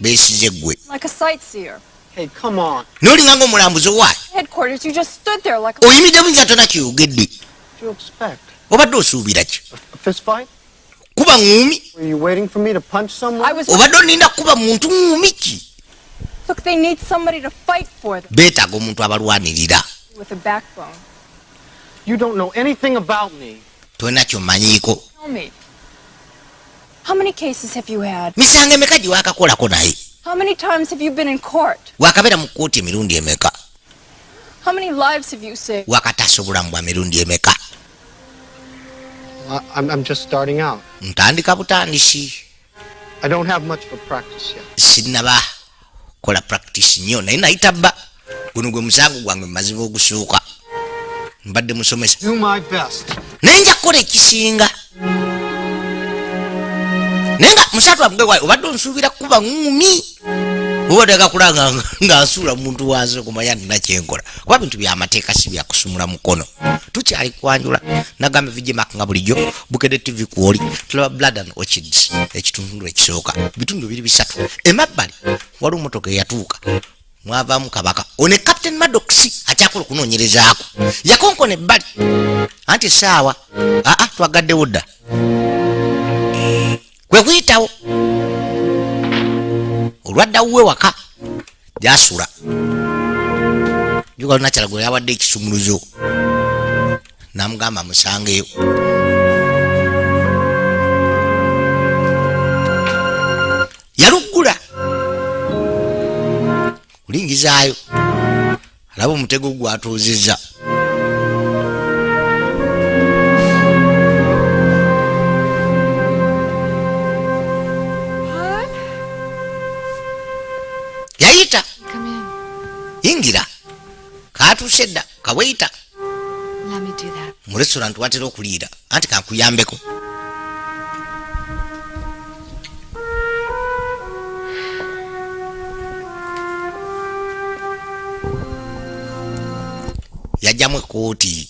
Speaker 1: Beesize gwe.
Speaker 9: Like a sightseer.
Speaker 12: Hey, come on.
Speaker 1: N'olinga ng'omulambuzi owaye.
Speaker 9: Headquarters, you just stood there like a...
Speaker 1: Oyimiddemu nti atona kyogedde.
Speaker 12: What do you expect?
Speaker 1: Obadde osuubira ki?
Speaker 12: A fist fight?
Speaker 1: Kuba ngumi?
Speaker 12: Were you waiting for me to punch someone?
Speaker 1: Obadde oninda kuba muntu ngumi ki?
Speaker 9: Look, they need somebody to fight for them.
Speaker 1: Beetaaga omuntu abalwanirira.
Speaker 9: With a backbone.
Speaker 12: You don't know anything about me.
Speaker 1: Tolina ky'omanyiiko.
Speaker 9: Tell me. How many cases have you had?
Speaker 1: Misango emeka gye waakakolako naye?
Speaker 9: How many times have you been in court?
Speaker 1: Waakabeera mu kkooti emirundi emeka?
Speaker 9: How many lives have you saved?
Speaker 1: Waakataasa obulamu bwa mirundi emeka?
Speaker 12: I'm just starting out.
Speaker 1: Ntandika butandisi.
Speaker 12: I don't have much of a practice yet.
Speaker 1: Sinnaba kola practice nnyo naye nayita bba. Guno gwe musango gwange mazima ogusooka. Mbadde musomesa.
Speaker 12: Do my best.
Speaker 1: Naye nja kukola ekisinga. Naye nga musatu amugwe wayi obadde onsuubira kuba ngumi. Obadde gakulanga nga nsuula muntu wansi okumanya nina kyenkola. Kuba bintu by'amateeka si byakusumula mukono. Tukyali kwanjula. Nagamba vijemak nga bulijjo Bukedde TV kwoli. Tulaba Blood and Orchids ekitundu ekisooka. Bitundu biri bisatu. Emabbali waliwo mmotoka eyatuuka. Mwavaamu kabaka. One Captain Maddox akyakola okunoonyerezaako. Yakonkona ebbali. Anti saawa. Twagaddewo dda. Kwe kuyitawo. Olwadda wuwe waka. Gyasula. Juga lunakyala gwe yawadde ekisumuluzo. Namugamba musangeyo. Yaluggula. Kulingizaayo. Alaba omutego gwatuuzizza. Yayita. Yingira. Kaatuuse dda. Kaweita.
Speaker 10: Let me do that.
Speaker 1: Mu restaurant watera okuliira. Anti kankuyambeko. Yajjamu ekkooti.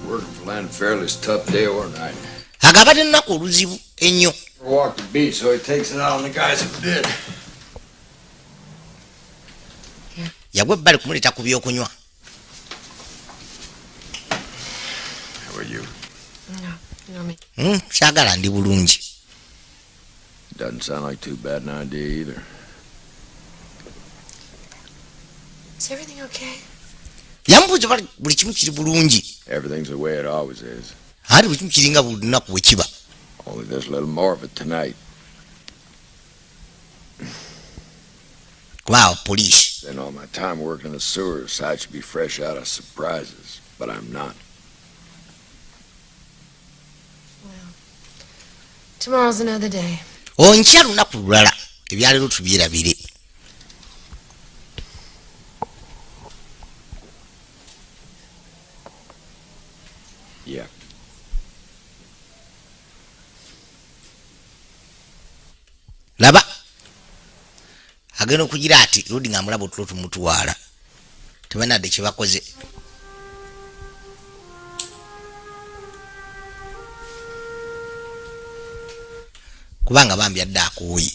Speaker 8: Working for Land Fairless, tough day or night.
Speaker 1: Agabadde nnaku oluzibu ennyo.
Speaker 8: Walk the beat, so he takes it out on the guys who did.
Speaker 1: Yagwa ebbali kumuleeta ku byokunywa.
Speaker 8: How are you?
Speaker 10: No, you know me.
Speaker 1: Kyagala ndi bulungi.
Speaker 8: Doesn't sound like too bad an idea either.
Speaker 10: Is everything okay?
Speaker 1: Yambuuza buli kimu kiri bulungi.
Speaker 8: Everything's the way it always is.
Speaker 1: Ate buli kimu kiringa buli lunaku bwe kiba.
Speaker 8: Only there's a little more of it tonight.
Speaker 1: kubaawo poliisi.
Speaker 8: Spent all my time working the sewers, so I should be fresh out of surprises, but I'm not.
Speaker 10: Tomorrow's another day.
Speaker 1: Onkya lunaku lulala ebyaleero tubyerabire.
Speaker 8: Yeah.
Speaker 1: Laba agenda okugira ati Lodi nga mulaba otulo tumutwala tebanadde kye bakoze. Kubanga bambi adde akooye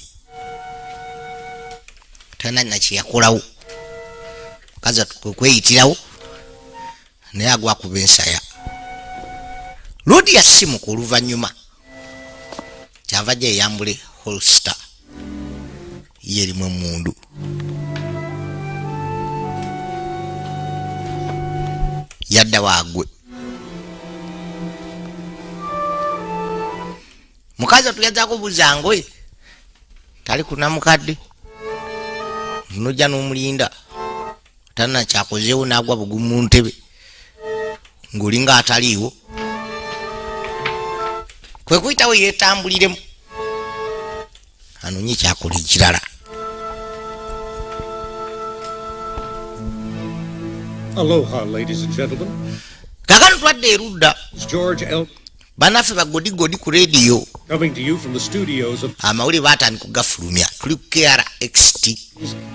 Speaker 1: tananya kye yakolawo kaza kweyitirawo naye agwa kuba ensaya. Lodi yasimuka oluvannyuma kyava gye eyambule holster ye erimu emundu. Yadda waagwe mukazi atuyazako buzangoye tali kuna mukadde nojja n'omulinda tana kyakozeewo n'agwa bugumu mu ntebe ng'olinga ataliiwo kwe kuyitawo yeetambuliremu anonye kyakola ekirala.
Speaker 13: Aloha, ladies and gentlemen.
Speaker 1: Kakano twadde erudda
Speaker 13: It's George L.
Speaker 1: banaffe bagodigodi ku radio
Speaker 13: coming to you from the studios of
Speaker 1: amawulire baatandika okugafulumya tuli ku KRXT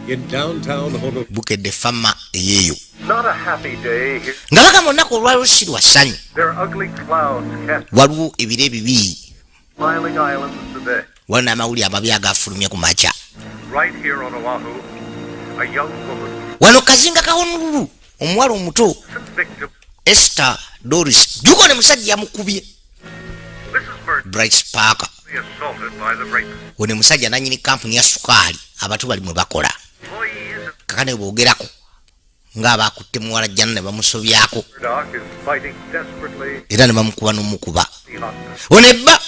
Speaker 13: in downtown Honolulu.
Speaker 1: bukedde fama eyeeyo
Speaker 14: Not a happy day here.
Speaker 1: nga bagamba olunaku olwaliwo si lwa ssanyu
Speaker 14: There are ugly clouds cast
Speaker 1: waliwo ebiro ebibi
Speaker 14: smiling islands today.
Speaker 1: waliwo n'amawulire amabi agafulumya ku makya
Speaker 14: Right here on Oahu, a young woman,
Speaker 1: wano kazinga ka Honolulu omuwala omuto
Speaker 14: victim,
Speaker 1: Esther Doris juko ne musajja yamukubye
Speaker 14: Mrs. Bird,
Speaker 1: Bryce Parker
Speaker 14: assaulted by the rapist.
Speaker 1: wone musajja nanyini kampuni ya sukaali abantu bali mwe bakola kakane boogerako ng'abaakutte muwala jjana ne bamusobyako
Speaker 14: Murdoch is fighting desperately.
Speaker 1: era ne bamukuba n'omukuba
Speaker 14: The hospital.
Speaker 1: wone ebba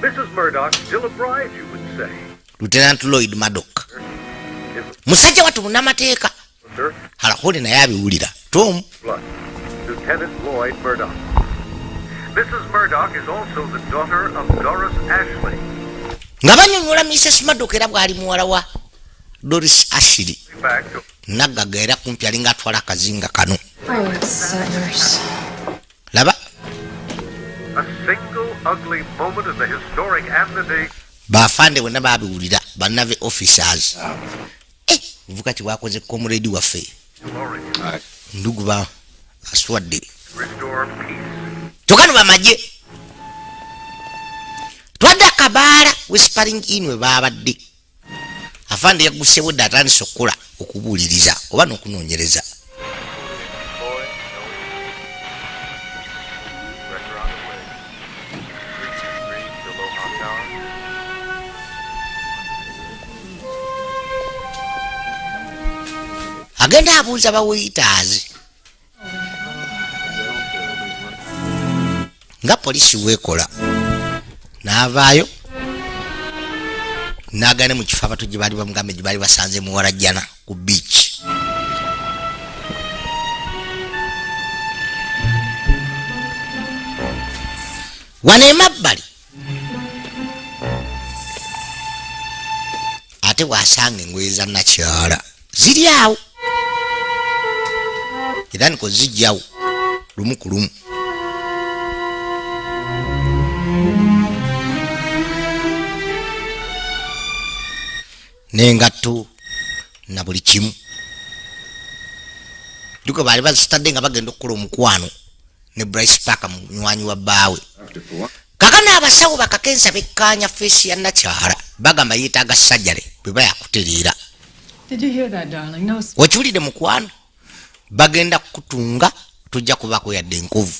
Speaker 14: Mrs. Murdoch, still a bride, you would say.
Speaker 1: Lieutenant Lloyd Maddock musajja wattu munnamateeka
Speaker 14: Sir,
Speaker 1: halakole naye abiwulira Tom
Speaker 14: blood. Lieutenant Lloyd Murdoch. Mrs. Murdoch is also the daughter of Doris Ashley.
Speaker 1: nga banyonyola Mrs. Maddock era bw'ali muwala wa Doris Ashley
Speaker 14: Back to
Speaker 1: naggaga era kumpi alinga atwala akazinga kano
Speaker 9: Oh, settlers.
Speaker 1: laba
Speaker 14: a single ugly moment in the historic Amnesty.
Speaker 1: baafande bonna baabiwulira bannave officers vuka kiwakoze comrade waffe ndugu ba aswadde
Speaker 14: Restore peace.
Speaker 1: tokano bamagye twadde akabaala whispering in we baabadde afande yaggusewo dda atandise okukola okubuuliriza oba n'okunoonyereza agenda abuuza baweitaazi nga polisi weekola n'avaayo n'agane mu kifo abato gye baali bamugambe gye baali basanze muwala jjana ku beach wano emabbali ate bw'asanga engoye za nakyala ziri awo era niko zijjawo lumu ku lumu n'engatto na buli kimu duka baali bazitadde nga bagenda okukola omukwano ne Bryce Parker munywanyi wa bbaawe kakana abasawo bakakensa bekkaanya feesi ya nakyala bagamba yeetaaga sajjale bwe bayakutereera
Speaker 3: Did you hear that, darling? No.
Speaker 1: okiwulidde mukwano bagenda kutunga tujja kubaako yadde enkovu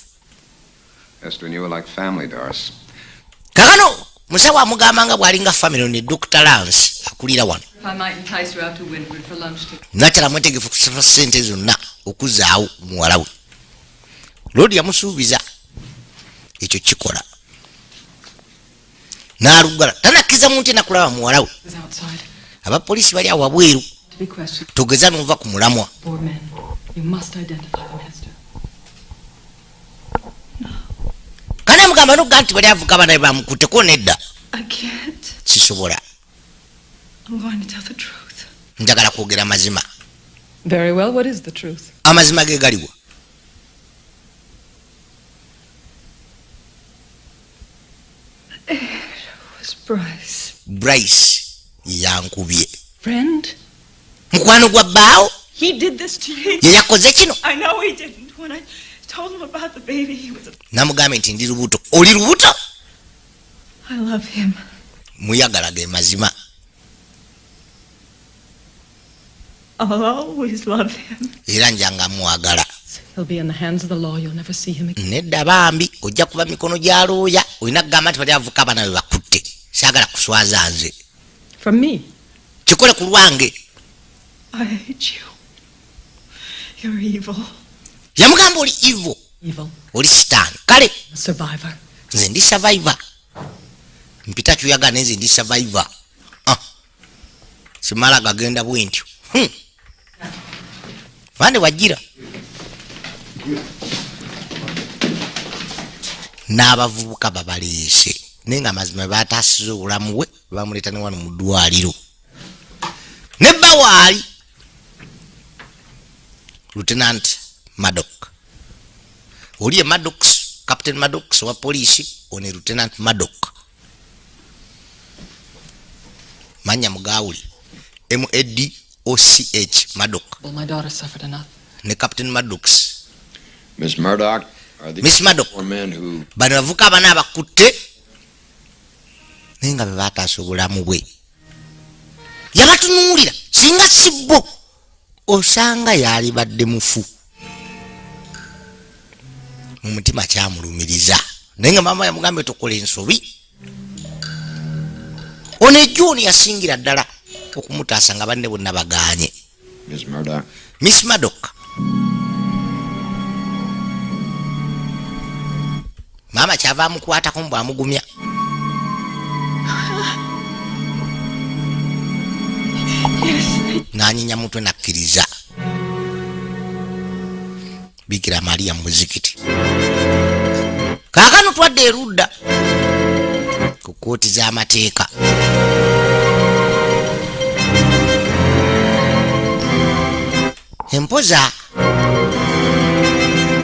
Speaker 2: Esther and you were like family, Doris.
Speaker 1: kakano musawo amugambanga bw'alinga family ne Dr. Lance akulira wano
Speaker 3: If I might entice you out to Windward for lunch together.
Speaker 1: nakyala mwetegefu kusaba ssente zonna okuzaawo muwala we Lodi yamusuubiza ekyo kikola n'alugala tanakkiza muntu enakulaba muwala we
Speaker 3: He's outside.
Speaker 1: abapoliisi bali awo wabweru
Speaker 3: be questioned.
Speaker 1: tugeza n'ova ku mulamwa.
Speaker 3: 4 men. You must identify them, Hester.
Speaker 1: Kana mugamba n'okuga nti bali avuga abaana bamukutteko nedda.
Speaker 3: I can't.
Speaker 1: Sisobola.
Speaker 3: I'm going to tell the truth.
Speaker 1: Njagala kwogera mazima.
Speaker 3: Very well, what is the truth?
Speaker 1: Amazima ge galiwa.
Speaker 3: It was Bryce.
Speaker 1: Bryce yankubye.
Speaker 3: Friend?
Speaker 1: Mukwano gwa bbaawo?
Speaker 3: He did this to you.
Speaker 1: Ye yakoze kino?
Speaker 3: I know he didn't. When I told him about the baby, he was a...
Speaker 1: Namugambye nti ndi lubuto. Oli lubuto?
Speaker 3: I love him.
Speaker 1: Muyagala ge mazima.
Speaker 3: I'll always love him.
Speaker 1: Era njanga mwagala.
Speaker 3: He'll be in the hands of the law. You'll never see him again.
Speaker 1: Nedda bambi ojja kuba mikono gya looya olina kugamba nti bali avuka abaana be bakutte. Saagala kuswaza nze.
Speaker 3: From me?
Speaker 1: Kikole ku lwange.
Speaker 3: I hate you. You're evil.
Speaker 1: Yamugamba oli evil.
Speaker 3: Evil.
Speaker 1: Oli sitaani. Kale.
Speaker 3: A survivor.
Speaker 1: Nze ndi survivor. Mpita kyuyaga nze ndi survivor. Simala gagenda bwentyo. Vande wajira. N'abavubuka babaleese naye nga mazima baataasiza obulamu bwe bamuleeta ne wano mu ddwaliro. Ne bba waali Lieutenant Maddox. Oli ye Maddox, Captain Maddox wa poliisi, one Lieutenant Maddox. Manya mugawuli. MADOCH Maddox.
Speaker 3: Well, my daughter suffered enough.
Speaker 1: Ne Captain Maddox.
Speaker 8: Miss Murdoch, are the
Speaker 1: Miss Maddox.
Speaker 8: 4 men who...
Speaker 1: Bano bavuka abana abakutte naye nga be baataasa obulamu bwe. Yabatunuulira singa sibbo osanga yali badde mufu. Mu mutima kyamulumiriza naye nga maama yamugambye tokola ensobi. Ono ejjuuni yasingira ddala okumutaasa nga banne bonna bagaanye.
Speaker 8: Miss Murdoch.
Speaker 1: Miss Maddox. Maama kyava amukwatako mbw amugumya. Nanyinya mutwe nakkiriza. Bikira Maria mu muzikiti. Kaakano twadde erudda ku kkooti z'amateeka. Empoza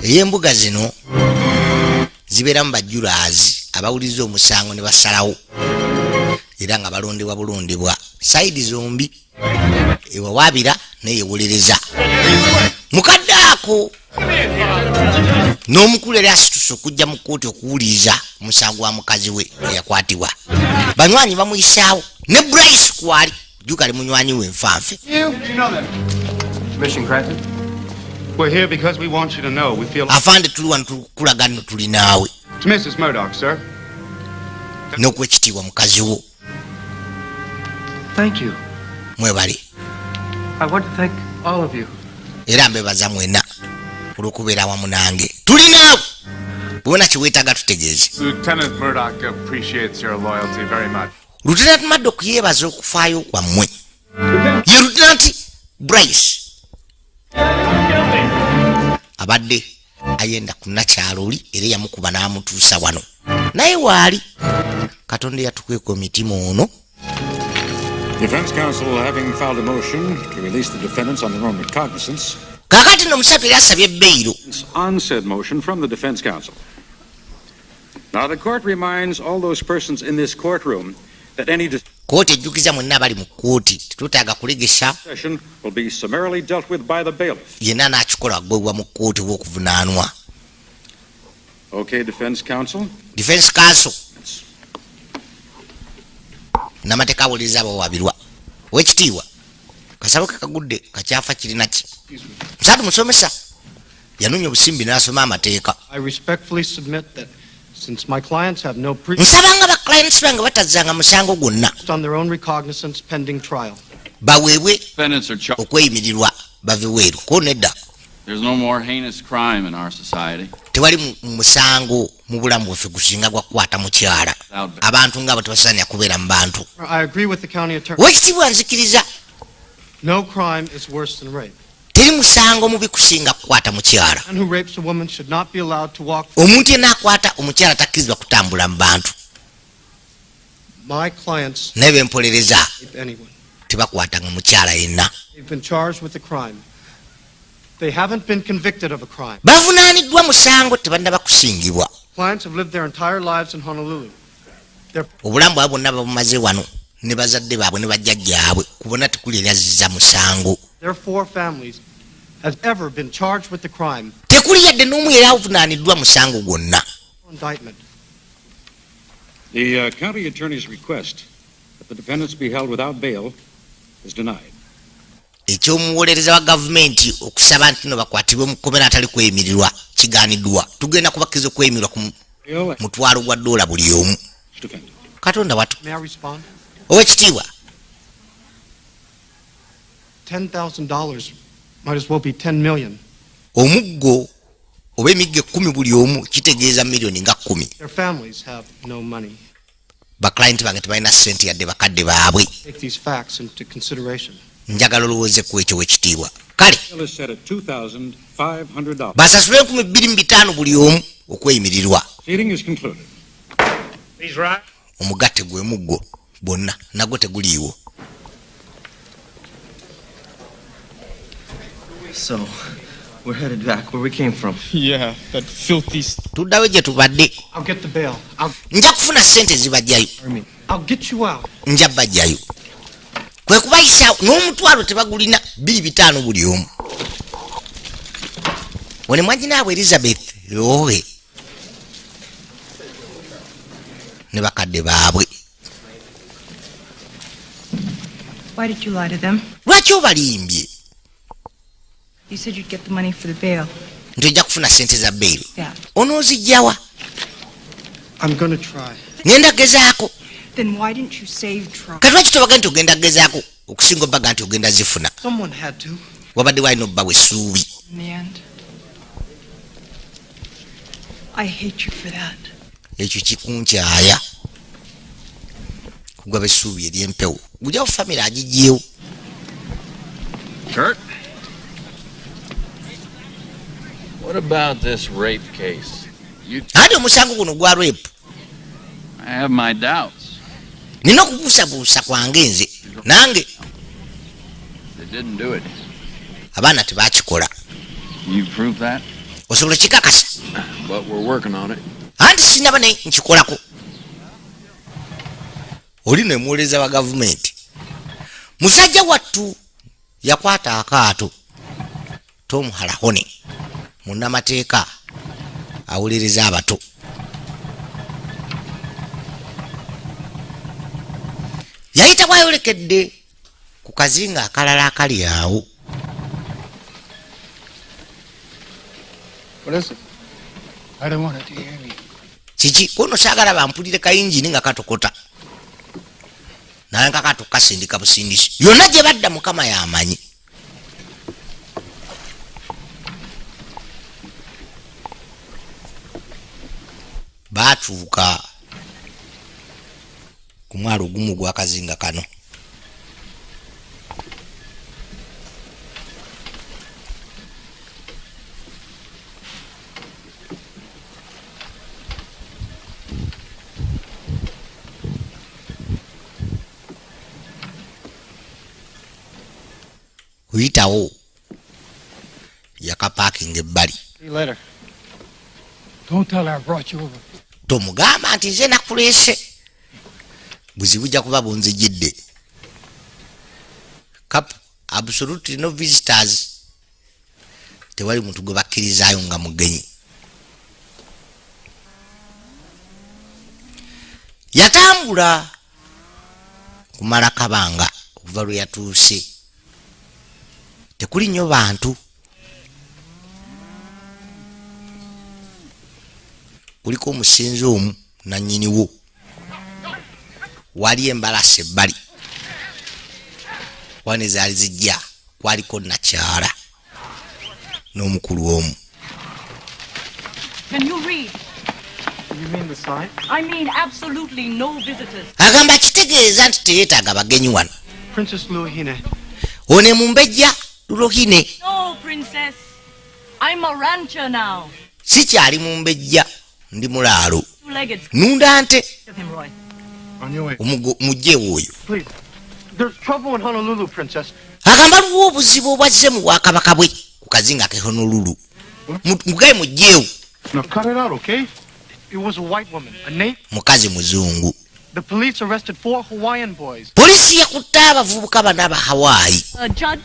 Speaker 1: ey'embuga zino zibeeramu bajjulaazi abawuliriza omusango ne basalawo era nga balondebwa sayidi zombi ewawaabira neyewolereza. Mukadde ako n'omukulu eri asituse okujja mu kkooti okuwuliriza omusango wa mukazi we eyakwatibwa. Banywanyi bamuyisaawo ne Bryce kwali jukali munywanyi we nfanfe.
Speaker 12: Mission granted. We're here because we want you to know we feel...
Speaker 1: Afande tuli wano tukulaga nno tuli naawe.
Speaker 12: To Mrs. Murdoch, sir.
Speaker 1: N'okwekitiibwa mukazi wo.
Speaker 12: Thank you.
Speaker 1: Mwebale.
Speaker 12: I want to thank all of you.
Speaker 1: Era mbebaza mwena olw'okubeera awamu nange. Tuli naawe. Bwona kiweetaaga tutegeeze.
Speaker 15: Lieutenant Murdoch appreciates your loyalty very much.
Speaker 1: Lieutenant Maddox yeebaza okufaayo kwammwe. Ye Lieutenant Bryce abadde ayenda ku nakyalo era yamukuba n'amutuusa wano. Naye waali Katonda yatukweka omitima ono.
Speaker 13: Defense counsel having filed a motion to release the defendants on their own recognizance.
Speaker 1: Kakati no musatu era asabye bbeiro.
Speaker 13: On said motion from the defense counsel. Now the court reminds all those persons in this courtroom that any
Speaker 1: kooti ejjukiza mwenna abali mu kooti tetutaaga kulegesa
Speaker 13: session will be summarily dealt with by the bailiff.
Speaker 1: yenna n'akikola aggwebwa mu kooti w'okuvunaanwa.
Speaker 13: Okay, defense counsel.
Speaker 1: Defense counsel. Namateeka awuliriza abawabirwa. Wekitiibwa kasalo ke kagudde kakyafa kirina ki. Musatu musomesa yanunya obusimbi n'asoma amateeka.
Speaker 12: I respectfully submit that since my clients have no
Speaker 1: nsabanga ba clients bange batazzanga musango gwonna
Speaker 12: on their own recognizance pending trial.
Speaker 1: Baweebwe okweyimirirwa bave weeru ko nedda.
Speaker 16: There's no more heinous crime in our society.
Speaker 1: Tewali musango mu bulamu bwaffe gusinga gwa kukwata mukyala. Abantu ng'abo tebasaanira kubeera mu bantu.
Speaker 12: I agree with the county attorney.
Speaker 1: Wekitiibwa nzikiriza.
Speaker 6: No crime is worse than rape.
Speaker 1: teri musango mubi kusinga kukwata mukyala.
Speaker 6: And who rapes a woman should not be allowed to walk.
Speaker 1: Omuntu yenna akwata omukyala takkirizibwa kutambula mu bantu.
Speaker 6: My clients
Speaker 1: naye bempolereza
Speaker 6: rape anyone.
Speaker 1: tebakwatanga mukyala yenna.
Speaker 6: They've been charged with a crime. They haven't been convicted of a crime.
Speaker 1: Bavunaaniddwa musango tebannaba kusingibwa.
Speaker 6: Clients have lived their entire lives in Honolulu.
Speaker 1: Obulamu bwabwe bwonna babumaze wano ne bazadde baabwe ne bajjajjaabwe kubona tekuli eryazizza musango.
Speaker 6: Their 4 families has ever been charged with the crime.
Speaker 1: Tekuli yadde n'omu era avunaaniddwa musango gwonna.
Speaker 6: Indictment.
Speaker 13: The county attorney's request that the defendants be held without bail is denied.
Speaker 1: Ekyomuwolereza wa gavumenti okusaba nti no bakwatibwe mu kkomera atali kwemirirwa kigaaniddwa. Tugenda kubakkiriza okwemirwa ku mutwalo gwa $1 buli omu. Katonda watu.
Speaker 6: May I respond?
Speaker 1: Owekitiibwa.
Speaker 6: $10,000 might as well be 10 million.
Speaker 1: Omuggo oba emiggo 10 buli omu kitegeeza miliyoni nga 10.
Speaker 6: Their families have no money.
Speaker 1: Baklayenti bange tebalina ssente yadde bakadde baabwe.
Speaker 6: Take these facts into consideration.
Speaker 1: Njagala olowooze ku ekyo wekitiibwa. Kale
Speaker 13: $2,500.
Speaker 1: basasule 2,500 buli omu okweyimirirwa.
Speaker 13: Proceeding is concluded.
Speaker 5: He's right.
Speaker 1: Omugatte gwe muggo bonna nagwo teguliiwo.
Speaker 17: So, we're headed back where we came from.
Speaker 5: Yeah, that filthy.
Speaker 1: Tuddawe gye tubadde.
Speaker 6: I'll get the bail.
Speaker 1: Nja kufuna ssente zibajjayo.
Speaker 6: I'll get you out.
Speaker 1: Nja bajjayo. Kwe kubayisa n'omutwalo tebagulina 2,500 buli omu. Wone mwaginaabwe Elizabeth Lowe ne bakadde baabwe.
Speaker 18: Why did you lie to them?
Speaker 1: Lwaki obalimbye?
Speaker 18: You said you'd get the money for the bail.
Speaker 1: Nti ojja kufuna ssente za bail.
Speaker 18: Yeah.
Speaker 1: Onoozijjawa?
Speaker 6: I'm going to try.
Speaker 1: Ngenda gezaako.
Speaker 18: Then why didn't you save trouble?
Speaker 1: Kati lwaki tobaga nti ogenda gezaako okusinga obbaga nti ogenda zifuna?
Speaker 6: Someone had to.
Speaker 1: Wabadde walina obbawe essuubi.
Speaker 18: In the end, I hate you for that.
Speaker 1: Ekyo kikunkyaya. Kugaba essuubi ery'empewo. Gujjawo famire agiggyewo.
Speaker 16: Kurt? What about this rape case?
Speaker 1: Ate omusango guno gwa rape.
Speaker 16: I have my doubts.
Speaker 1: Nina okubuusabuusa kwange nze. Nange.
Speaker 16: They didn't do it.
Speaker 1: Abaana tebakikola.
Speaker 16: You prove that?
Speaker 1: Osobola kikakasa.
Speaker 16: But we're working on it.
Speaker 1: Anti sinaba ne nkikolako. Oli ne muwoleza wa gavumenti. Musajja wattu yakwata akaato. Tom Halahone. Munnamateeka awolereza abato. Yayita bwayolekedde ku kazinga akalala akali awo.
Speaker 6: What is it? I don't want it to hear me.
Speaker 1: Kiki kono saagala bampulire kayinjini nga katokota. Naye nga kato kasindika busindisi. Yonna gye badda Mukama y'amanyi. Baatuuka ku mwalo gumu gw'akazinga kano. Kuyitawo yakapaakinga ebbali.
Speaker 6: See you later. Don't tell her I brought you over.
Speaker 1: Tomugamba nti nze nakuleese. Buzibu bujja kuba bunzijjidde. Kap absolutely no visitors. Tewali muntu gwe bakkirizaayo nga mugenyi. Yatambula kumala kabanga okuva lwe yatuuse. Tekuli nnyo bantu. Kuliko omusinzi omu nannyiniwo. Wali embalasi ebbali. Wane zaali zijja kwaliko nakyala n'omukulu omu.
Speaker 19: Can you read?
Speaker 6: You mean the sign?
Speaker 19: I mean absolutely no visitors.
Speaker 1: Agamba kitegeeza nti teyeetaaga bagenyi wano.
Speaker 6: Princess Luahine.
Speaker 1: one mumbejja lulohine.
Speaker 18: No, princess. I'm a rancher now.
Speaker 1: Sikyali mumbejja ndi mulaalo.
Speaker 18: Two-legged.
Speaker 1: Nunda nte.
Speaker 18: Of him, Roy.
Speaker 6: On your way.
Speaker 1: Mujje oyo.
Speaker 6: Please. There's trouble in Honolulu, princess.
Speaker 1: Agamba luwo obuzibu obwazze mu bwakabaka bwe ku kazinga ke Honolulu. Mugaye mujjeewo.
Speaker 6: Now cut it out, okay? It was a white woman, a native.
Speaker 1: Mukazi muzungu.
Speaker 6: The police arrested 4 Hawaiian boys.
Speaker 1: Polisi yakutte abavubuka bana aba Hawaii.
Speaker 18: Judge.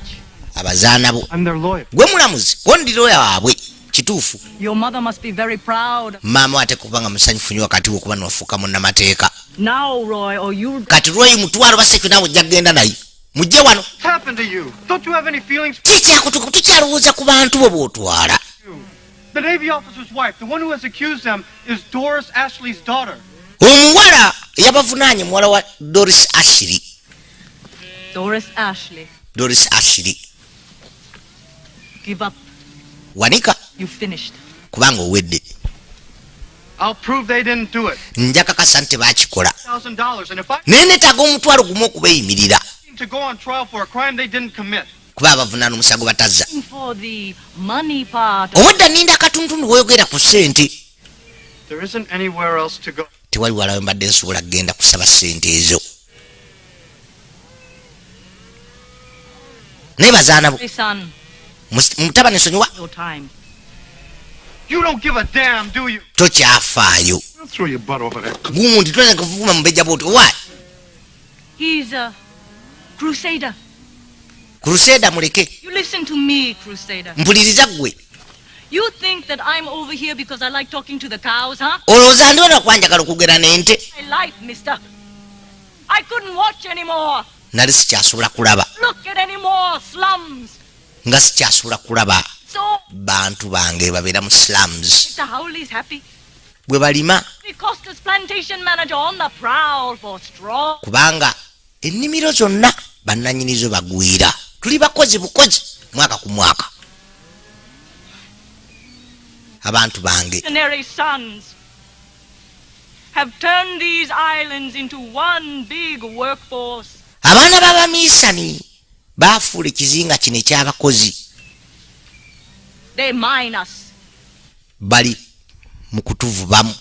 Speaker 1: Abazaana bo.
Speaker 6: I'm their lawyer.
Speaker 1: Gwe mulamuzi, kondi lawyer waabwe. Kituufu.
Speaker 18: Your mother must be very proud.
Speaker 1: Maama ate kubanga musanyufu nnyo wakati wokuba nofuuka munnamateeka.
Speaker 18: Now, Roy, or you...
Speaker 1: Kati Roy mutwalo basekyo naawe ojja kgenda naye. Mujje wano.
Speaker 6: What's happened to you? Don't you have any feelings?
Speaker 1: Kikyakutuka tukyalowooza ku bantu bo bw'otwala.
Speaker 6: The Navy officer's wife, the one who has accused them, is Doris Ashley's daughter.
Speaker 1: Omuwala yabavunaanye muwala wa Doris Ashley.
Speaker 18: Doris Ashley.
Speaker 1: Doris Ashley.
Speaker 18: Give up.
Speaker 1: Wanika.
Speaker 18: You finished.
Speaker 1: Kubanga owedde.
Speaker 6: I'll prove they didn't do it.
Speaker 1: Nja kakasa nti baakikola.
Speaker 6: $1,000, and if I
Speaker 1: naye neetaaga omutwalo gumu okubeeyimirira.
Speaker 6: to go on trial for a crime they didn't commit.
Speaker 1: Kuba abavunaana omusango batazza.
Speaker 18: For the money part.
Speaker 1: Obudde nninda akatuntundu bw'oyogera ku ssente.
Speaker 6: There isn't anywhere else to go.
Speaker 1: Tewali walawe mbadde nsobola kgenda kusaba ssente ezo. Naye bazaana bo. Mutabani nsonyiwa.
Speaker 6: You don't give a damn, do you?
Speaker 1: Tokyafaayo.
Speaker 6: Throw your butt over there.
Speaker 1: Gumu ndi twende kuvuma mubejja bwoti. Why?
Speaker 18: He's a crusader.
Speaker 1: Crusader muleke.
Speaker 18: You listen to me, crusader.
Speaker 1: Mpuliriza gwe.
Speaker 18: You think that I'm over here because I like talking to the cows, huh?
Speaker 1: Olowooza ndi wano okwanjagala okugera n'ente.
Speaker 18: My life, mister. I couldn't watch anymore.
Speaker 1: Nali sikyasobola kulaba.
Speaker 18: Look at any more slums.
Speaker 1: Nga sikyasobola kulaba.
Speaker 18: So,
Speaker 1: bantu bange babeera mu slums.
Speaker 18: Mr. Howley's happy.
Speaker 1: Bwe balima.
Speaker 18: The Costas plantation manager on the prowl for straw.
Speaker 1: Kubanga ennimiro zonna bannannyinizo bagwira. Tuli bakozi bukozi mwaka ku mwaka. Abantu bange.
Speaker 18: Missionary sons have turned these islands into one big workforce.
Speaker 1: Abaana b'abamiisani baafuula ekizinga kino eky'abakozi.
Speaker 18: They mine us.
Speaker 1: Bali mu kutuvubamu.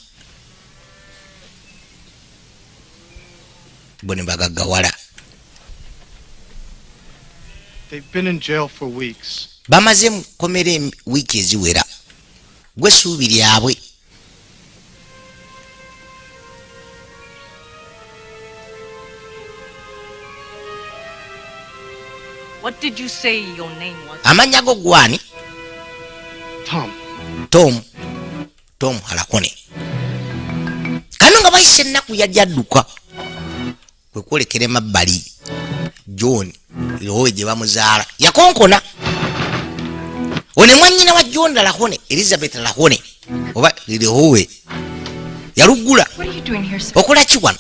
Speaker 1: Bo ne bagaggawala.
Speaker 6: They've been in jail for weeks.
Speaker 1: Bamaze mu kkomera wiiki eziwera. Gwe ssuubi lyabwe.
Speaker 18: What did you say your name was?
Speaker 1: Amannya go gwani? Tom Halakone. Kano nga bayise ennaku yajja adduka. Kwe kwolekera emabbali. John Lowe gye bamuzaala yakonkona. One mwannyina wa John Lahone, Elizabeth Lahone oba Lihowe yalugula.
Speaker 9: What are you doing here, sir?
Speaker 1: Okola ki wano?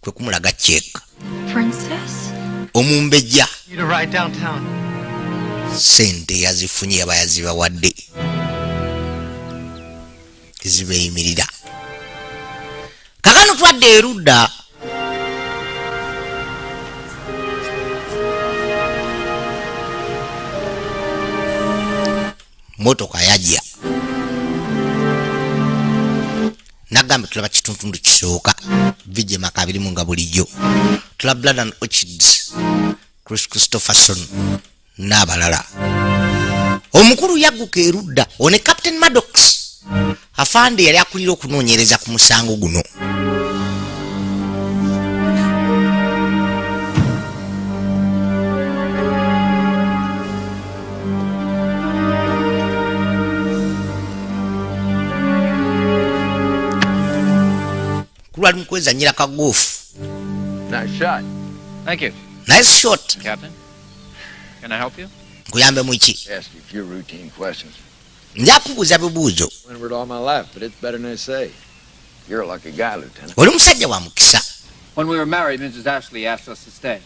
Speaker 1: Kwe kumulaga check.
Speaker 9: Princess?
Speaker 1: Omumbejja.
Speaker 6: Need a ride downtown.
Speaker 1: Sente yazifunye abayazibawadde. Ezibeeyimirira. Kakano twadde erudda. Motoka yajja. Nagambe tulaba kituntundu kisooka. Vije makabiri munga bulijjo. Tulaba Blood and Orchids. Chris Christopherson. N'abalala. Omukulu yagguka erudda. One Captain Maddox. Afande yali akulira okunoonyereza ku musango guno. Kulwali mukwezannyira ka golf.
Speaker 16: Nice shot. Thank you.
Speaker 1: Nice shot.
Speaker 16: Captain, can I help you?
Speaker 1: Nkuyambe mu ki?
Speaker 8: Ask you a few routine questions.
Speaker 1: Nja kubuuza bibuuzo.
Speaker 8: Wondered all my life, but it's better than I say. You're a lucky guy, Lieutenant.
Speaker 1: Oli musajja wa mukisa.
Speaker 19: When we were married, Mrs. Ashley asked us to stay.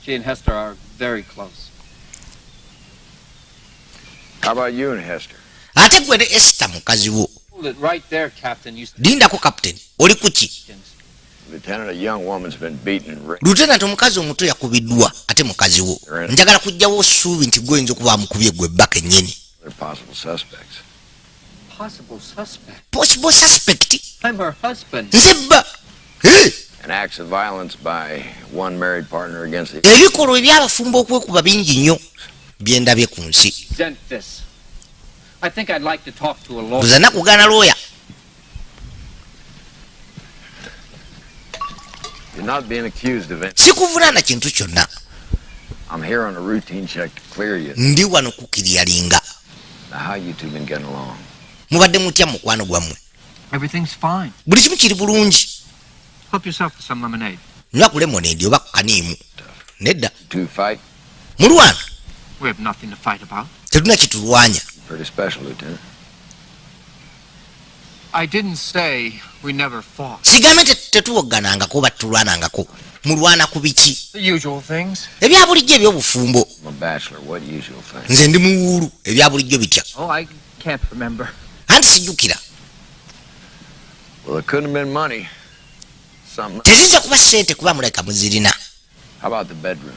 Speaker 19: She and Hester are very close.
Speaker 8: How about you and Hester?
Speaker 1: Ate gwe ne Esther mukazi wo.
Speaker 19: Hold it right there, Captain. You
Speaker 1: Lindako Captain. Oli ku ki?
Speaker 8: Lieutenant, a young woman's been beaten and raped.
Speaker 1: Lieutenant, omukazi omuto yakubiddwa ate mukazi wo. Njagala kujjawo osuubi nti gwe nzo kuba amukubye gwe bbaka ennyini.
Speaker 8: They're possible suspects.
Speaker 19: Possible suspect?
Speaker 1: Possible suspect?
Speaker 19: I'm her husband.
Speaker 1: Nzebba.
Speaker 8: An acts of violence by one married partner against the...
Speaker 1: Ebikolwa ebyabafumba okwekuba bingi nnyo byendabye ku nsi.
Speaker 19: Resent this. I think I'd like to talk to a lawyer.
Speaker 1: Buzana kugaana lawyer.
Speaker 8: You're not being accused of it.
Speaker 1: Sikuvunaana kintu kyonna.
Speaker 8: I'm here on a routine check to clear you.
Speaker 1: Ndi wano kukiryalinga.
Speaker 8: Now, how you two been getting along?
Speaker 1: Mubadde mutya mukwano gwammwe?
Speaker 17: Everything's fine.
Speaker 1: Buli kimu kiri bulungi.
Speaker 17: Help yourself to some lemonade.
Speaker 1: Nywa ku lemonade oba ku kaniimu. Nedda.
Speaker 8: To fight?
Speaker 1: Mulwana.
Speaker 17: We have nothing to fight about.
Speaker 1: Tetulina kitulwanya.
Speaker 8: Pretty special, Lieutenant.
Speaker 17: I didn't say we never fought.
Speaker 1: Sigambe tetuwogganangako oba tulwanangako. Mulwana ku biki?
Speaker 17: The usual things.
Speaker 1: Ebya bulijjo eby'obufumbo.
Speaker 8: I'm a bachelor. What usual things?
Speaker 1: Nze ndi muwuulu ebya bulijjo bitya.
Speaker 17: Oh, I can't remember.
Speaker 1: Anti sijjukira.
Speaker 8: Well, it couldn't have been money. Something.
Speaker 1: Teziyinza kuba ssente kuba muleka muzirina.
Speaker 8: How about the bedroom?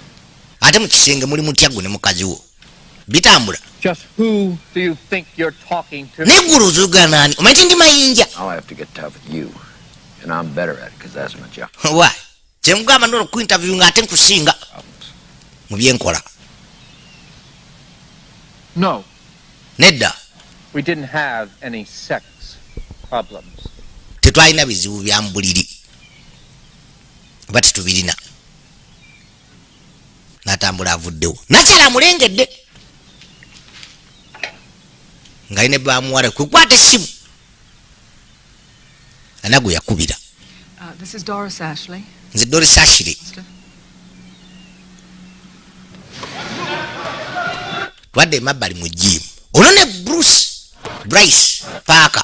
Speaker 1: Ate mu kisenge muli mutya gwe ne mukazi wo. Bitambula.
Speaker 19: Just who do you think you're talking to?
Speaker 1: Neggulu ozogana nani? Omanyi ndi mayinja.
Speaker 8: I'll have to get tough with you. And I'm better at it because that's my job.
Speaker 1: Why? Kyemugamba ndono ku interview ng'ate nkusinga. Mu byenkola.
Speaker 19: No.
Speaker 1: Nedda.
Speaker 19: We didn't have any sex problems.
Speaker 1: Tetwalina bizibu bya mbuliri. Oba tetubirina. N'atambula avuddewo. Nakyala amulengedde. Ng'alina baamuwala kukwata essimu. Anagwe yakubira.
Speaker 3: This is Doris Ashley.
Speaker 1: Nze Doris Ashley. Twadde emabbali mu gym. Ono ne Bryce Parker.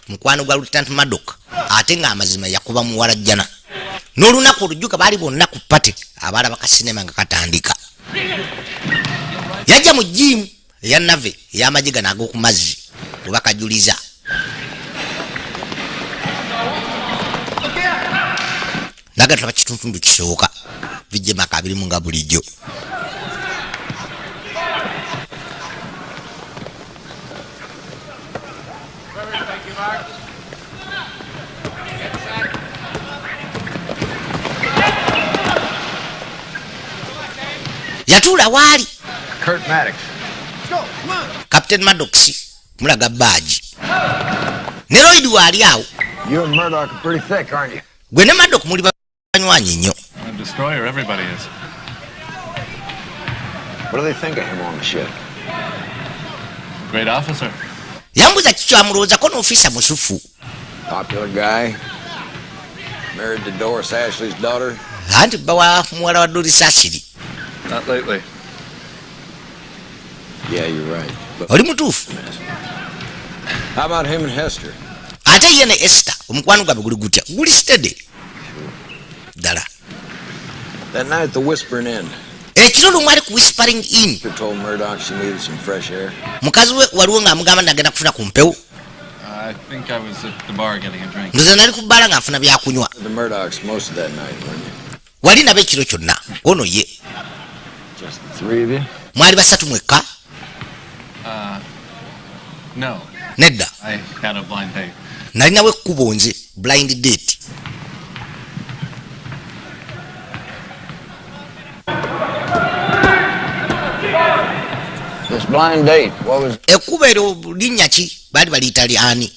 Speaker 1: Mukwano gwa Lieutenant Maddock. Ate ng'amazima yakuba muwala jjana. N'olunaku olujjuka baali bonna ku pate abalaba kasinema nga katandika. Yajja mu gym eya nave ey'amajiga n'ag'oku mazzi oba kajuliza. Nagataba kituntundu kisooka bijje maka abirimu nga bulijjo. Yatuula waali
Speaker 8: Kurt Maddox.
Speaker 1: Captain Maddox mulaga badge. Ne Lloyd waali awo.
Speaker 8: You and Murdoch are pretty thick, aren't you?
Speaker 1: Gwe ne Maddox muli banywanyi nnyo.
Speaker 15: A destroyer, everybody is.
Speaker 8: What do they think of him on the ship?
Speaker 15: Great officer.
Speaker 1: Yambuza kikyamulowozako n'ofiisa musufu.
Speaker 8: Popular guy. Married to Doris Ashley's daughter.
Speaker 1: Anti bawa muwala wa Doris Ashley.
Speaker 15: Not lately.
Speaker 8: Yeah, you're right. But
Speaker 1: Oli mutuufu.
Speaker 8: how about him and Hester?
Speaker 1: Ate ye ne Esther omukwano gwabwe guli gutya? Guli steady. Ddala.
Speaker 8: That night at the Whispering Inn.
Speaker 1: Ekiro lumu ali ku Whispering Inn.
Speaker 8: You told Murdoch she needed some fresh air.
Speaker 1: Mukazi we waliwo ng'amugamba nagenda kufuna ku mpewo.
Speaker 15: I think I was at the bar getting a drink.
Speaker 1: Ndoza nali ku bbala ng'afuna byakunywa.
Speaker 8: The Murdochs most of that night, weren't you?
Speaker 1: Wali nabo ekiro kyonna. Ono ye.
Speaker 8: Just the three of you?
Speaker 1: Mwali basatu mwekka?
Speaker 15: No.
Speaker 1: Nedda.
Speaker 15: I had a blind date.
Speaker 1: Nalinawo ekkubo nze blind date.
Speaker 8: This blind date, what was...
Speaker 1: Ekkubo eryo linnya ki? Baali baliyita lyani?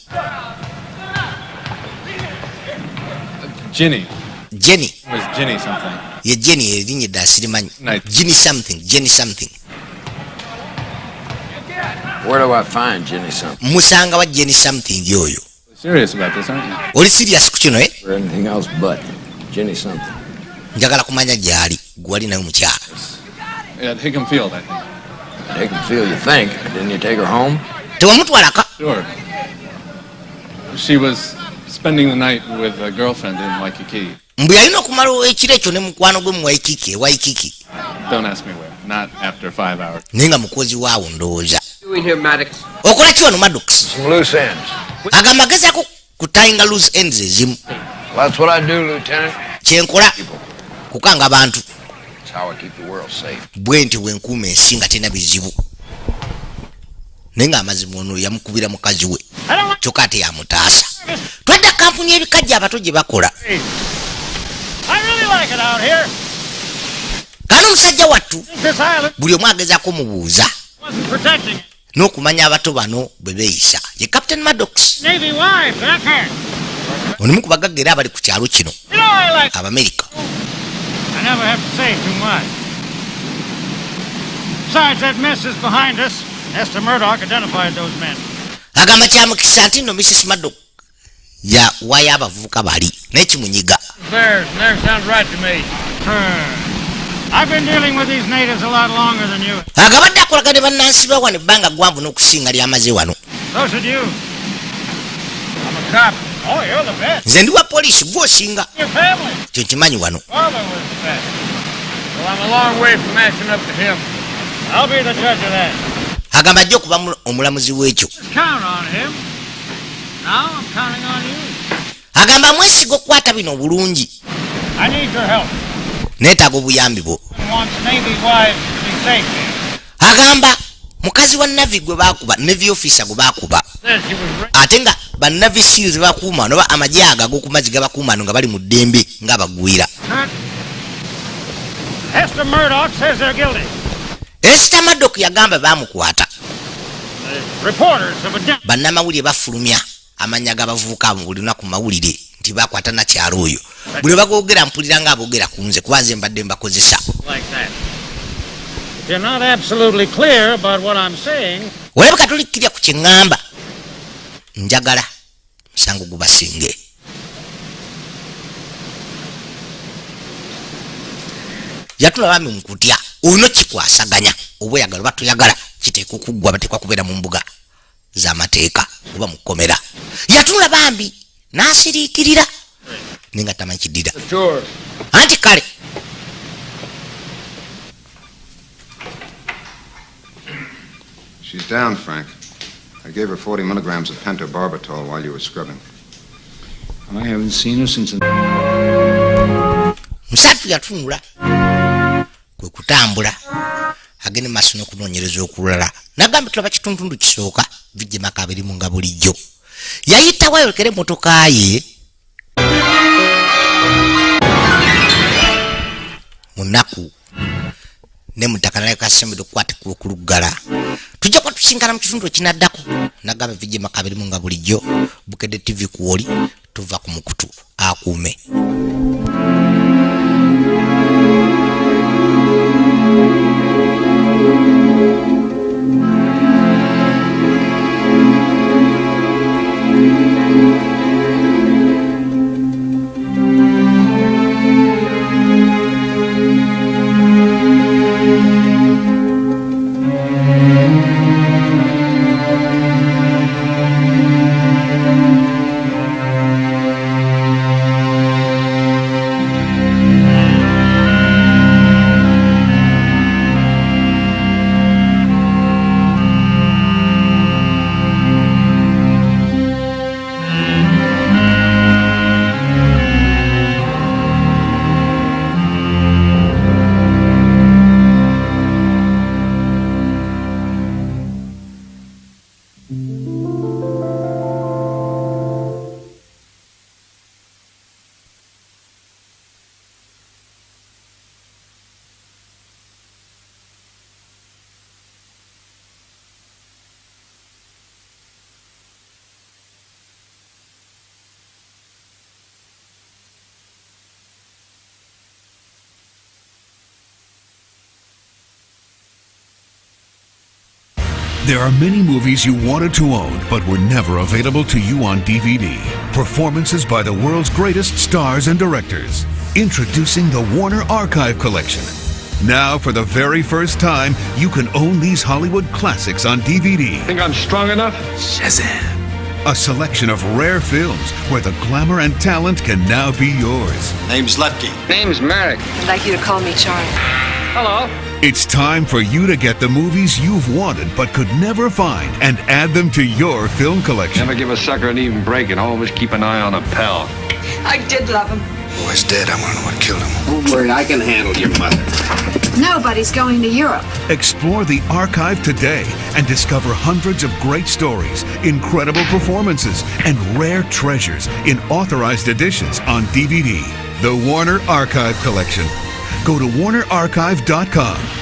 Speaker 15: Jenny.
Speaker 1: Jenny.
Speaker 15: It was Jenny something.
Speaker 1: Ye Jenny erinnya eddala sirimanyi.
Speaker 15: Nice.
Speaker 1: Jenny something.
Speaker 8: Where do I find Jenny something?
Speaker 1: Musanga wa Jenny something yoyo.
Speaker 15: Serious about this, aren't you?
Speaker 1: Oli serious ku kino, eh?
Speaker 8: Or anything else but Jenny something.
Speaker 1: Njagala kumanya gyali. Gwe wali nayo mukyala.
Speaker 15: At Hickam Field, I think.
Speaker 8: Hickam Field, you think? Didn't you take her home?
Speaker 1: Tewamutwalaka?
Speaker 15: Sure. She was spending the night with a girlfriend in Waikiki.
Speaker 1: Mbu yalina okumala ekiro ekyo ne mukwano gwe mu Waikiki.
Speaker 15: Don't ask me where. Not after 5 hours.
Speaker 1: Naye nga mukozi waawo ndowooza.
Speaker 19: Doing here, Maddox?
Speaker 1: Okola ki wano Maddox?
Speaker 8: Some loose ends.
Speaker 1: Agamba agezaako kutayinga loose ends ezimu.
Speaker 8: That's what I do, Lieutenant.
Speaker 1: Kyenkola kukanga abantu.
Speaker 8: That's how I keep the world safe.
Speaker 1: Bwenti wenkuuma ensi nga tena bizibu. Naye ng'amazima ono yamukubira mukazi we. Kyokka ate yamutaasa. Twadda kampuni y'ebikajja abato gye bakola. Kano omusajja wattu buli omu agezaako mubuuza n'okumanya abato bano bwe beeyisa ye Captain Maddox. Onimu ku bagagga era abali ku kyalo kino Abamerika.
Speaker 5: I never have to say too much. Besides, that mess is behind us. Esther Murdoch identified those men.
Speaker 1: Agamba kyamukisa nti no Mrs. Maddox ya waya abavubuka bali naye kimunyiga.
Speaker 5: There sounds right to me. I've been dealing with these natives a lot longer than you.
Speaker 1: Agabadde akolagana ne bannansi ba wano ebbanga gwanvu n'okusinga lyamaze wano.
Speaker 5: So should you. I'm a cop. Oh, you're the best.
Speaker 1: Nze ndi wa poliisi gwe osinga.
Speaker 5: Your family.
Speaker 1: Kyo nkimanyi wano.
Speaker 5: Father was the best. Well, I'm a long way from matching up to him. I'll be the judge of that.
Speaker 1: Agamba ajja okuba omulamuzi w'ekyo.
Speaker 5: Count on him. Now I'm counting on you.
Speaker 1: Agamba mwesiga okukwata bino obulungi.
Speaker 5: I need your help.
Speaker 1: Neetaaga obuyambi bwo.
Speaker 5: Wants Navy wives to be safe here.
Speaker 1: Agamba mukazi wa Navy gwe baakuba, Navy officer gwe baakuba. Ate nga ba Navy SEALs bakuuma oba amagye ago ag'okumazzi gabakuuma nga bali mu ddembe ng'abagwira.
Speaker 5: Esther Murdoch says they're guilty.
Speaker 1: Esther Murdoch yagamba baamukwata.
Speaker 5: Reporters of a
Speaker 1: bannamawulire bafulumya amanya g'abavubuka mu buli lunaku mawulire nti bakwata na kyalo oyo. Buli bagoogera mpulira ng'aboogera ku nze kuba nze mbadde mbakozesa.
Speaker 5: If you're not absolutely clear about what I'm saying,
Speaker 1: olabika tulikkirya ku kye ŋŋamba njagala musango gubasinge. Yatulabami mu kutya ono kikwasaganya oba oyagala oba toyagala kiteeka okuggwa bateekwa kubeera mu mbuga z'amateeka oba mu kkomera. Yatunula bambi n'asiriikirira naye nga tamanyi kiddira anti kale
Speaker 2: She's down, Frank. I gave her 40 milligrams of pentobarbital while you were scrubbing.
Speaker 13: I haven't seen her since...
Speaker 1: Musatu yatunula kwe kutambula agende maaso n'okunoonyereza okulala. Nagambye tulaba kituntundu kisooka vijje maka abirimu nga bulijjo. Yayitawo ayolekera emmotoka ye munaku ne mutaka naye kasembe okukwatibwa okuluggala. Tujja kuba tusinkana mu kitundu ekinaddako. Nagamba vijje maka abirimu nga bulijjo. Bukedde TV kuwoli tuva ku mukutu akuume.
Speaker 20: There are many movies you wanted to own but were never available to you on DVD. Performances by the world's greatest stars and directors. Introducing the Warner Archive Collection. Now, for the very first time, you can own these Hollywood classics on DVD.
Speaker 12: Think I'm strong enough?
Speaker 20: Shazam! A selection of rare films where the glamour and talent can now be yours.
Speaker 21: Name's Lefty.
Speaker 12: Name's Merrick.
Speaker 10: I'd like you to call me Charlie.
Speaker 12: Hello.
Speaker 20: It's time for you to get the movies you've wanted but could never find and add them to your film collection.
Speaker 12: Never give a sucker an even break and always keep an eye on a pal.
Speaker 3: I did love him.
Speaker 2: Boy's dead. I want to know what killed him.
Speaker 12: Don't worry, I can handle your mother.
Speaker 9: Nobody's going to Europe.
Speaker 20: Explore the archive today and discover hundreds of great stories, incredible performances, and rare treasures in authorized editions on DVD. The Warner Archive Collection. Go to WarnerArchive.com